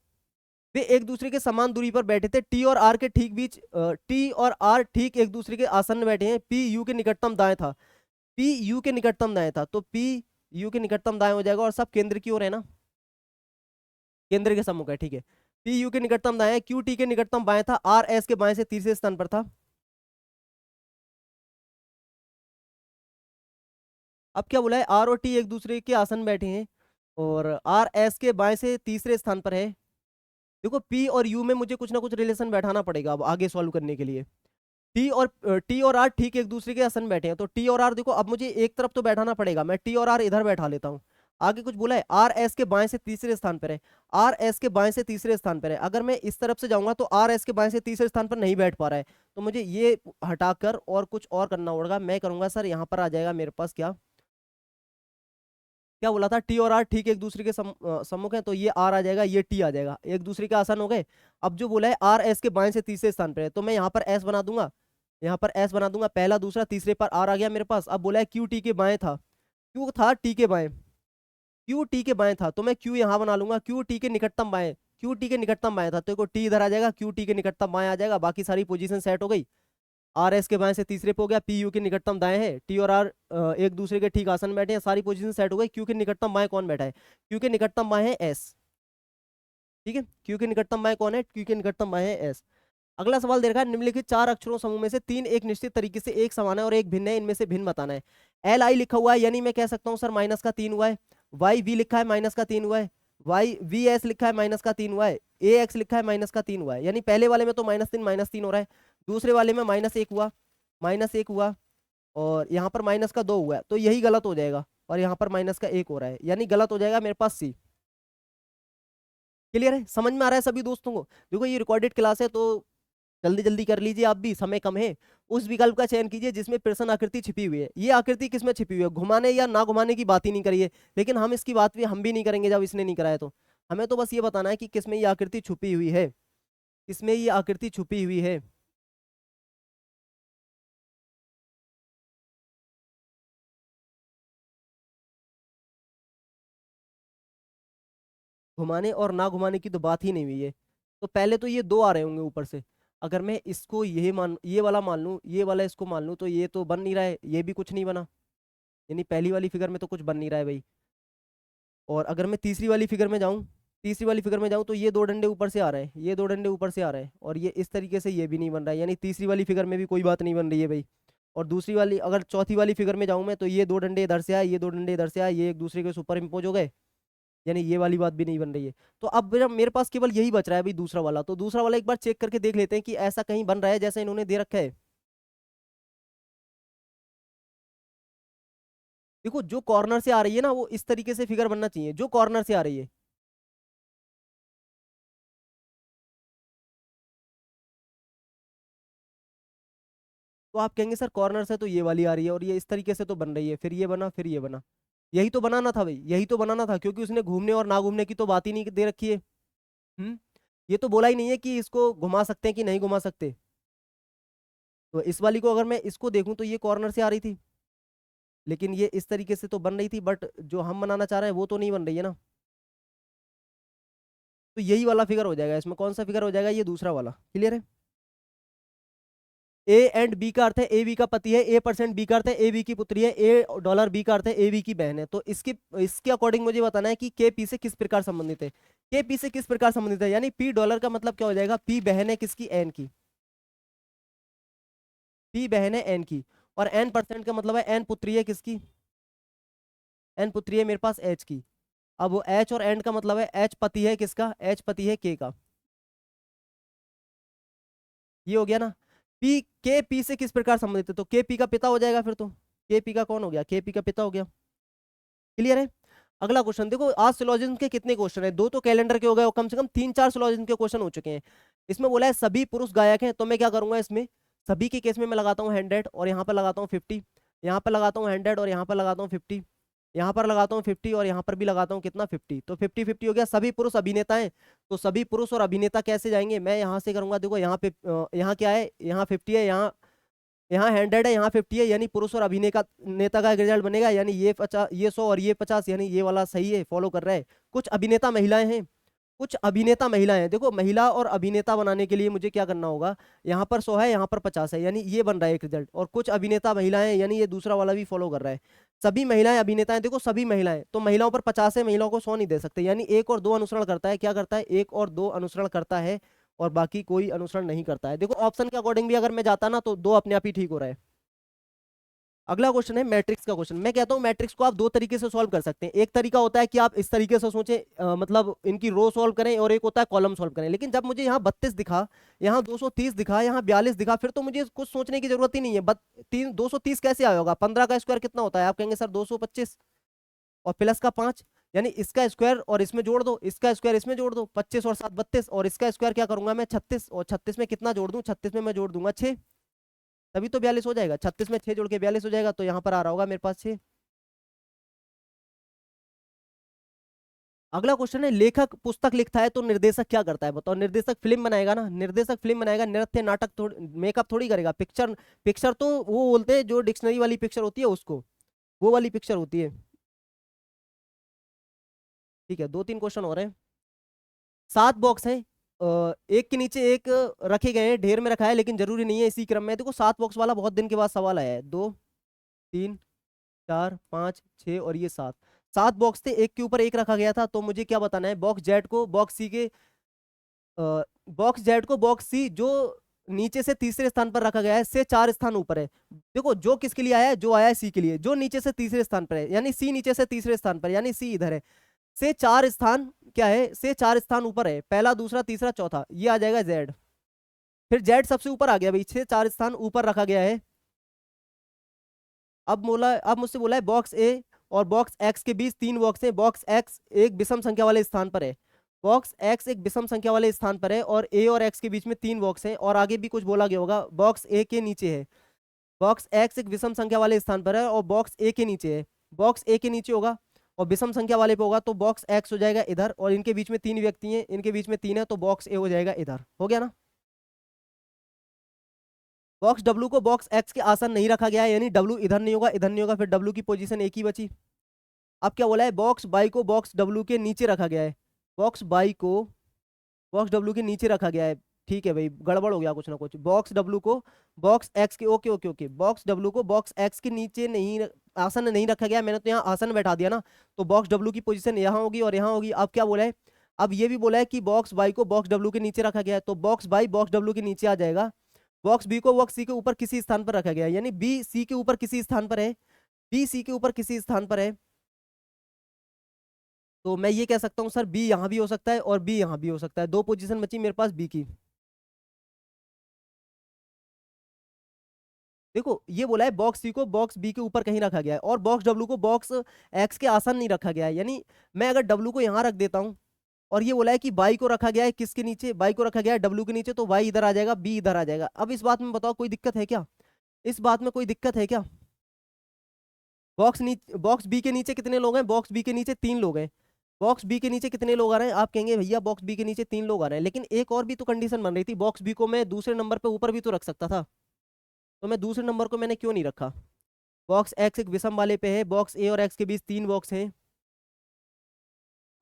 वे एक दूसरे के समान दूरी पर बैठे थे। टी और आर के ठीक बीच, टी और आर ठीक एक दूसरे के आसन्न बैठे हैं। पी यू के निकटतम दाएं था, पी यू के निकटतम दाएं था, तो पी यू के निकटतम दाएं हो जाएगा। और सब केंद्र की ओर है ना, केंद्र के सम्मुख है, ठीक है। पी यू के निकटतम दाएं, क्यू टी के निकटतम बाएं था, आर एस के बाएं से तीसरे स्थान पर था। अब क्या बोला है, आर और टी एक दूसरे के आसन बैठे हैं और आर एस के बाएं से तीसरे स्थान पर है। देखो पी और यू में मुझे कुछ ना कुछ रिलेशन बैठाना पड़ेगा अब आगे सॉल्व करने के लिए। टी और आर ठीक एक दूसरे के आसन बैठे हैं, तो टी और आर देखो अब मुझे एक तरफ तो बैठाना पड़ेगा। मैं टी और आर इधर बैठा लेता हूँ। आगे कुछ बोला है, आर एस के बाएं से तीसरे स्थान पर है, आर एस के बाएं से तीसरे स्थान पर है। अगर मैं इस तरफ से जाऊंगा तो आर एस के बाएं से तीसरे स्थान पर नहीं बैठ पा रहा है, तो मुझे ये हटाकर और कुछ और करना होगा। मैं करूंगा सर, यहाँ पर आ जाएगा मेरे पास क्या क्या बोला था, टी और आर ठीक एक दूसरे के सम्मुख है, तो ये आर आ जाएगा, ये टी आ जाएगा, एक दूसरे के आसान हो गए। अब जो बोला है आर एस के बाएं से तीसरे स्थान पर है, तो मैं यहाँ पर एस बना दूंगा, यहाँ पर एस बना दूंगा, पहला दूसरा तीसरे पर आर आ गया मेरे पास। अब बोला है क्यू टी के बाएं था, क्यू था टी के बाएं, क्यू टी के बाएं था, तो मैं क्यू यहाँ बना लूंगा, क्यू टी के निकटतम बाएं, क्यू टी के निकटतम बाएं था, तो टी इधर आ जाएगा, क्यू टी के निकटतम बाएं आ जाएगा। बाकी सारी पोजीशन सेट हो गई। आर एस के बाएं से तीसरे पे हो गया, पी यू के निकटतम दाएं है, टी और आर एक दूसरे के ठीक आसन बैठे हैं, सारी पोजीशन सेट हो गई। क्यू के निकटतम बाएं कौन बैठा है, क्यू के निकटतम बाएं है एस, ठीक है। क्यू के निकटतम बाएं कौन है, क्यू के निकटतम बाएं है एस। अगला सवाल दे रखा है, निम्नलिखित चार अक्षरों समूह में से तीन एक निश्चित तरीके से एक समान है और एक भिन्न है, इनमें से भिन्न बताना है। एल आई लिखा हुआ है, यानी मैं कह सकता हूँ सर माइनस का 3 हुआ है। वाई वी लिखा है, माइनस का 3 हुआ है। वाई वी एस लिखा है, माइनस का 3 हुआ है। ए एक्स लिखा है, माइनस का 3 हुआ है। यानी पहले वाले में तो -3 हो रहा है, दूसरे वाले में -1 हुआ, -1 हुआ, और यहाँ पर माइनस का 2 हुआ है, तो यही गलत हो जाएगा। और यहाँ पर माइनस का 1 हो रहा है, यानी गलत हो जाएगा मेरे पास सी। क्लियर है, समझ में आ रहा है सभी दोस्तों को। देखो ये रिकॉर्डेड क्लास है तो जल्दी जल्दी कर लीजिए, आप भी समय कम है। उस विकल्प का चयन कीजिए जिसमें प्रश्न आकृति छिपी हुई है। ये आकृति किसमें छिपी हुई है, घुमाने या ना घुमाने की बात ही नहीं करिए, लेकिन हम इसकी बात भी हम भी नहीं करेंगे जब इसने नहीं कराया तो। हमें तो बस ये बताना है कि किसमें ये आकृति छुपी हुई है, किसमें ये आकृति छुपी हुई है। घुमाने और ना घुमाने की तो बात ही नहीं हुई है। तो पहले तो ये दो आ रहे होंगे ऊपर से, अगर मैं इसको ये वाला मान लूं, ये वाला इसको मान लूं, तो ये तो बन नहीं रहा है, ये भी कुछ नहीं बना, यानी पहली वाली फिगर में तो कुछ बन नहीं रहा है भाई। और अगर मैं तीसरी वाली फिगर में जाऊं, तीसरी वाली फिगर में जाऊं तो ये दो डंडे ऊपर से आ रहे हैं, ये दो डंडे ऊपर से आ रहे हैं, और ये इस तरीके से ये भी नहीं बन रहा है, यानी तीसरी वाली फिगर में भी कोई बात नहीं बन रही है भाई। और दूसरी वाली, अगर चौथी वाली फिगर में जाऊं मैं, तो ये दो डंडे इधर से आए, ये दो डंडे इधर से आए, ये एक दूसरे के सुपर इम्पोज हो गए, यानी ये वाली बात भी नहीं बन रही है। तो अब मेरे पास केवल यही बच रहा है भाई, दूसरा वाला। तो दूसरा वाला एक बार चेक करके देख लेते हैं कि ऐसा कहीं बन रहा है जैसा इन्होंने दे रखा है। देखो जो कॉर्नर से आ रही है ना, वो इस तरीके से फिगर बनना चाहिए, जो कॉर्नर से आ रही है। तो आप कहेंगे सर कॉर्नर से तो ये वाली आ रही है और ये इस तरीके से तो बन रही है, फिर ये बना, फिर ये बना। यही तो बनाना था भाई, यही तो बनाना था, क्योंकि उसने घूमने और ना घूमने की तो बात ही नहीं दे रखी है। हम्म। ये तो बोला ही नहीं है कि इसको घुमा सकते हैं कि नहीं घुमा सकते। तो इस वाली को अगर मैं इसको देखूं तो ये कॉर्नर से आ रही थी, लेकिन ये इस तरीके से तो बन रही थी, बट जो हम बनाना चाह रहे हैं वो तो नहीं बन रही है ना। तो यही वाला फिगर हो जाएगा इसमें। कौन सा फिगर हो जाएगा? ये दूसरा वाला। क्लियर है? ए एंड बी का अर्थ है ए बी का पति है, ए परसेंट बी का अर्थ है ए बी की पुत्री है, ए डॉलर बी का अर्थ है ए बी की बहन है। तो इसके अकॉर्डिंग मुझे बताना है कि के पी से किस प्रकार संबंधित है। के पी से किस प्रकार संबंधित है, यानी पी डॉलर का मतलब क्या हो जाएगा? पी बहन है किसकी? एन की। पी बहन है एन की। और एन परसेंट का मतलब है एन पुत्री है किसकी? एन पुत्री है मेरे पास एच की। अब वो एच और एंड का मतलब है एच पति है किसका? एच पति है के का। ये हो गया ना। पी के पी से किस प्रकार संबंधित है, तो के पी का पिता हो जाएगा फिर तो। के पी का कौन हो गया? के पी का पिता हो गया। क्लियर है? अगला क्वेश्चन देखो, आज सिलोजिज्म के कितने क्वेश्चन है? दो तो कैलेंडर के हो गए और कम से कम 3-4 सिलोजिज्म के क्वेश्चन हो चुके हैं। इसमें बोला है सभी पुरुष गायक हैं, तो मैं क्या करूंगा इसमें? सभी के केस में मैं लगाता हूँ 100 और यहाँ पर लगाता हूँ 50, यहाँ पर लगाता हूँ 100 और यहाँ पर लगाता हूँ 50, यहाँ पर लगाता हूँ 50 और यहाँ पर भी लगाता हूँ कितना? 50। तो 50-50 हो गया। सभी पुरुष अभिनेता हैं, तो सभी पुरुष और अभिनेता कैसे जाएंगे? मैं यहाँ से करूंगा, देखो यहाँ पे यहाँ क्या है? यहाँ 50 है, यहाँ यहाँ 100 है, यहाँ 50 है, यानी पुरुष और अभिनय का नेता का रिजल्ट बनेगा, यानी ये 50, ये 100 और ये 50, यानी ये वाला सही है, फॉलो कर रहा है। कुछ अभिनेता महिलाएं हैं, कुछ अभिनेता महिलाएं हैं। देखो महिला और अभिनेता बनाने के लिए मुझे क्या करना होगा? यहाँ पर 100 है, यहाँ पर 50 है, यानी ये बन रहा है एक रिजल्ट। और कुछ अभिनेता महिलाएं हैं, यानी ये दूसरा वाला भी फॉलो कर रहा है। सभी महिलाएं अभिनेता हैं, देखो सभी महिलाएं, तो महिलाओं पर 50 है, महिलाओं को 100 नहीं दे सकते, यानी 1 और 2 अनुसरण करता है। क्या करता है? 1 और 2 अनुसरण करता है, और बाकी कोई अनुसरण नहीं करता है। देखो ऑप्शन के अकॉर्डिंग भी अगर मैं जाता ना, तो दो अपने आप ही ठीक हो रहा है। अगला क्वेश्चन है मैट्रिक्स का क्वेश्चन। मैं कहता हूं मैट्रिक्स को आप दो तरीके से सॉल्व कर सकते हैं। एक तरीका होता है कि आप इस तरीके से सोचें, मतलब इनकी रो सॉल्व करें, और एक होता है कॉलम सॉल्व करें। लेकिन जब मुझे यहाँ 32 दिखा, यहाँ 230 दिखा, यहाँ 42 दिखा, फिर तो मुझे कुछ सोचने की जरूरत ही नहीं है। 230 कैसे आया होगा? 15 का स्क्वायर कितना होता है? आप कहेंगे सर 225, और प्लस का 5, यानी इसका स्क्वायर और इसमें जोड़ दो, इसका स्क्वायर इसमें जोड़ दो, 25 और 7 32, और इसका स्क्वायर क्या करूंगा मैं? 36, और 36 में कितना जोड़ दूं? 36 में मैं जोड़ दूंगा 6, तभी तो 42 हो जाएगा। 36 में 6 जोड़ के 42 हो जाएगा, तो यहाँ पर आ रहा होगा मेरे पास 6। अगला क्वेश्चन है, लेखक पुस्तक लिखता है तो निर्देशक क्या करता है? बताओ। निर्देशक फिल्म बनाएगा ना, निर्देशक फिल्म बनाएगा, नृत्य नाटक थोड़ी, मेकअप थोड़ी करेगा। पिक्चर, पिक्चर तो वो बोलते हैं जो डिक्शनरी वाली पिक्चर होती है उसको, वो वाली पिक्चर होती है। ठीक है, 2-3 क्वेश्चन हो रहे हैं। 7 बॉक्स हैं, एक के नीचे एक रखे गए हैं, ढेर में रखा है, लेकिन जरूरी नहीं है इसी क्रम में। देखो 7 बॉक्स वाला बहुत दिन के बाद सवाल आया है। 2, 3, 4, 5, 6 और ये 7। 7 बॉक्स थे, एक के ऊपर एक रखा गया था। तो मुझे क्या बताना है? बॉक्स जेड को बॉक्स सी के, बॉक्स जेड को बॉक्स सी जो नीचे से तीसरे स्थान पर रखा गया है, से 4 स्थान ऊपर है। देखो जो किसके लिए आया है? जो आया है सी के लिए, जो नीचे से तीसरे स्थान पर है, यानी सी नीचे से तीसरे स्थान पर, यानी सी इधर है। से 4 स्थान क्या है? से 4 स्थान ऊपर है, पहला दूसरा तीसरा चौथा, ये आ जाएगा जेड। फिर जेड सबसे ऊपर आ गया भाई, से 4 स्थान ऊपर रखा गया है। अब मुझसे बोला है बॉक्स ए और बॉक्स एक्स के बीच 3 बॉक्स है। बॉक्स एक्स एक विषम संख्या वाले स्थान पर है, बॉक्स एक्स एक विषम संख्या वाले स्थान पर है, और ए और एक्स के बीच में 3 बॉक्स हैं। और आगे भी कुछ बोला गया होगा, बॉक्स ए के नीचे है। बॉक्स एक्स एक विषम संख्या वाले स्थान पर है और बॉक्स ए के नीचे है। बॉक्स ए के नीचे होगा और विषम संख्या वाले पे होगा, तो बॉक्स एक्स हो जाएगा इधर, और इनके बीच में 3 व्यक्ति हैं, इनके बीच में 3 है, तो बॉक्स ए हो जाएगा इधर। हो गया ना? बॉक्स डब्ल्यू को बॉक्स एक्स के आसन नहीं रखा गया है, यानी डब्ल्यू इधर नहीं होगा, इधर नहीं होगा, फिर डब्ल्यू की पोजीशन एक ही बची। अब क्या बोला है? बॉक्स बाई को बॉक्स डब्ल्यू के नीचे रखा गया है। बॉक्स बाई को बॉक्स डब्ल्यू के नीचे रखा गया है। ठीक है भाई, गड़बड़ हो गया कुछ ना कुछ। बॉक्स डब्ल्यू को बॉक्स एक्स के, okay okay okay, box W को बॉक्स एक्स के नीचे नहीं आसन नहीं रखा गया, मैंने तो यहाँ आसन बैठा दिया ना, तो बॉक्स डब्ल्यू की पोजीशन यहाँ होगी और यहाँ होगी। अब क्या बोला है? अब ये भी बोला है कि बॉक्स बाई को बॉक्स डब्ल्यू के नीचे रखा गया है, तो बॉक्स बाई बॉक्स डब्ल्यू के नीचे आ जाएगा, बॉक्स बी को बॉक्स सी के ऊपर किसी स्थान पर रखा गया है, यानी बी सी के ऊपर किसी स्थान पर है, बी सी के ऊपर किसी स्थान पर है। तो मैं ये कह सकता हूँ सर बी यहाँ भी हो सकता है और बी यहाँ भी हो सकता है, दो पोजीशन बची मेरे पास बी की। देखो ये बोला है बॉक्स सी को बॉक्स बी के ऊपर कहीं रखा गया है और बॉक्स डब्ल्यू को बॉक्स एक्स के आसन नहीं रखा गया है, यानी मैं अगर डब्ल्यू को यहाँ रख देता हूँ और ये बोला है कि बाई को रखा गया है किसके नीचे, बाई को रखा गया है डब्ल्यू के नीचे, तो वाई इधर आ जाएगा बी इधर आ जाएगा। अब इस बात में बताओ कोई दिक्कत है क्या, इस बात में कोई दिक्कत है क्या? बॉक्स बी के नीचे कितने लोग हैं, बॉक्स बी के नीचे 3 लोग हैं, बॉक्स बी के नीचे कितने लोग आ रहे हैं, आप कहेंगे भैया बॉक्स बी के नीचे 3 लोग आ रहे हैं, लेकिन एक और भी तो कंडीशन बन रही थी, बॉक्स बी को मैं दूसरे नंबर पे ऊपर भी तो रख सकता था, तो मैं दूसरे नंबर को मैंने क्यों नहीं रखा? बॉक्स एक्स एक विषम वाले पे है, बॉक्स ए और एक्स के बीच 3 बॉक्स हैं।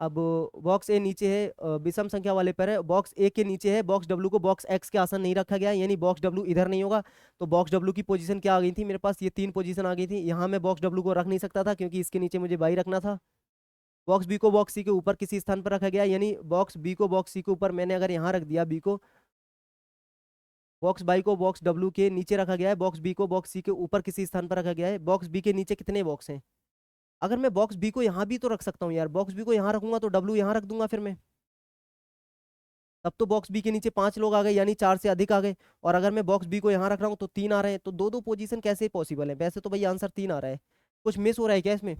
अब बॉक्स ए नीचे है, विषम संख्या वाले पर है, बॉक्स ए के नीचे है, बॉक्स डब्ल्यू को बॉक्स एक्स के आसन नहीं रखा गया है, यानी बॉक्स डब्ल्यू इधर नहीं होगा, तो बॉक्स डब्ल्यू की पोजीशन क्या आ गई थी मेरे पास, ये 3 पोजीशन आ गई थी, यहाँ मैं बॉक्स डब्ल्यू को रख नहीं सकता था क्योंकि इसके नीचे मुझे बाई रखना था। बॉक्स बी को बॉक्स सी के ऊपर किसी स्थान पर रखा गया, यानी बॉक्स बी को बॉक्स सी के ऊपर मैंने अगर यहाँ रख दिया बी को, बॉक्स बाई को बॉक्स डब्ल्यू के नीचे रखा गया है, बॉक्स बी को बॉक्स सी के ऊपर किसी स्थान पर रखा गया है, बॉक्स बी के नीचे कितने बॉक्स हैं, अगर मैं बॉक्स बी को यहाँ भी तो रख सकता हूँ यार, बॉक्स बी को यहाँ रखूंगा तो डब्ल्यू यहाँ रख दूंगा फिर मैं, तब तो बॉक्स बी के नीचे 5 लोग आ गए यानी 4 से अधिक आ गए, और अगर मैं बॉक्स बी को यहाँ रख रहा हूँ तो 3 आ रहे हैं, तो दो दो पोजीशन कैसे पॉसिबल है, वैसे तो भाई आंसर 3 आ रहा है, कुछ मिस हो रहा है क्या इसमें?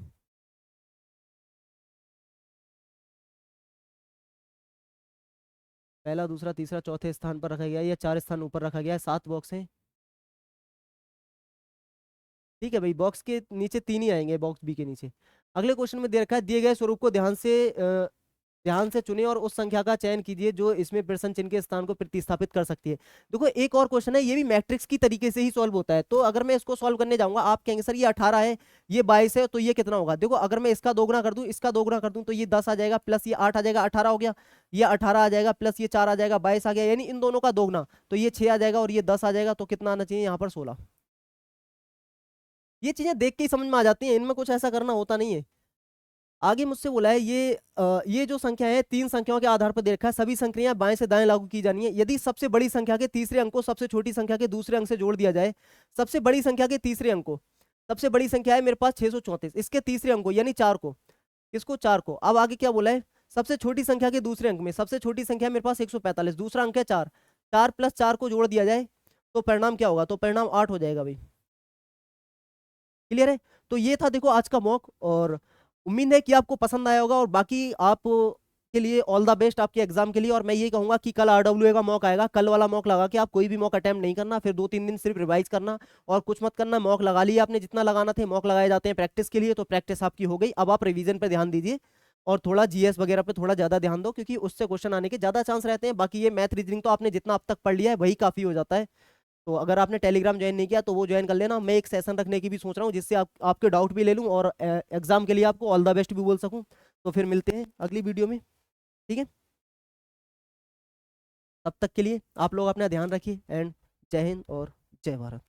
पहला दूसरा तीसरा चौथे स्थान पर रखा गया है या 4 स्थान ऊपर रखा गया है, 7 बॉक्स हैं। ठीक है भाई, बॉक्स के नीचे 3 ही आएंगे बॉक्स बी के नीचे। अगले क्वेश्चन में दे रखा है दिए गए स्वरूप को ध्यान से चुनिए और उस संख्या का चयन कीजिए जो इसमें प्रश्न चिन्ह के स्थान को प्रतिस्थापित कर सकती है। देखो एक और क्वेश्चन है, ये भी मैट्रिक्स की तरीके से ही सॉल्व होता है, तो अगर मैं इसको सॉल्व करने जाऊंगा आप कहेंगे सर ये 18 है ये 22 है तो ये कितना होगा, देखो अगर मैं इसका दोगुना कर दूं इसका दोगुना कर दूं तो ये 10 आ जाएगा प्लस ये 8 आ जाएगा, 18 हो गया, ये 18 आ जाएगा प्लस ये 4 आ जाएगा 22 आ गया, यानी इन दोनों का दोगुना तो ये 6 आ जाएगा और ये 10 आ जाएगा, तो कितना आना चाहिए यहाँ पर 16। ये चीजें देख के ही समझ में आ जाती हैं, इनमें कुछ ऐसा करना होता नहीं है। आगे मुझसे बोला है ये जो संख्या है 3 संख्याओं के आधार पर दे रखा है, सभी संख्याएं बाएं से दाएं लागू की जानी है, यदि सबसे बड़ी संख्या के तीसरे अंक को सबसे छोटी संख्या के दूसरे अंक से जोड़ दिया जाए, सबसे बड़ी संख्या के तीसरे अंक को, सबसे बड़ी संख्या है मेरे पास 634, इसके तीसरे अंक को यानी 4 को, इसको 4 को, अब आगे क्या बोला है सबसे छोटी संख्या के दूसरे अंक में, सबसे छोटी संख्या मेरे पास 145, दूसरा अंक है 4, 4 प्लस 4 को जोड़ दिया जाए तो परिणाम क्या होगा, तो परिणाम 8 हो जाएगा भाई। क्लियर है? तो ये था देखो आज का मॉक, और उम्मीद है कि आपको पसंद आया होगा, और बाकी आप के लिए ऑल द बेस्ट आपके एग्जाम के लिए, और मैं ये कहूंगा कि कल आरडब्ल्यूए का मॉक आएगा, कल वाला मॉक लगा के आप कोई भी मॉक अटेम्प्ट नहीं करना, फिर 2-3 दिन सिर्फ रिवाइज करना और कुछ मत करना, मॉक लगा लिया आपने जितना लगाना थे, मॉक लगाए जाते हैं प्रैक्टिस के लिए, तो प्रैक्टिस आपकी हो गई, अब आप रिवीजन पे ध्यान दीजिए और थोड़ा जीएस वगैरह पे थोड़ा ज्यादा ध्यान दो क्योंकि उससे क्वेश्चन आने के ज्यादा चांस रहते हैं, बाकी ये मैथ रीजनिंग तो आपने जितना अब तक पढ़ लिया है वही काफी हो जाता है। तो अगर आपने टेलीग्राम ज्वाइन नहीं किया तो वो ज्वाइन कर लेना, मैं एक सेशन रखने की भी सोच रहा हूँ जिससे आपके डाउट भी ले लूँ और एग्जाम के लिए आपको ऑल द बेस्ट भी बोल सकूँ। तो फिर मिलते हैं अगली वीडियो में, ठीक है? तब तक के लिए आप लोग अपना ध्यान रखिए एंड जय हिंद और जय भारत।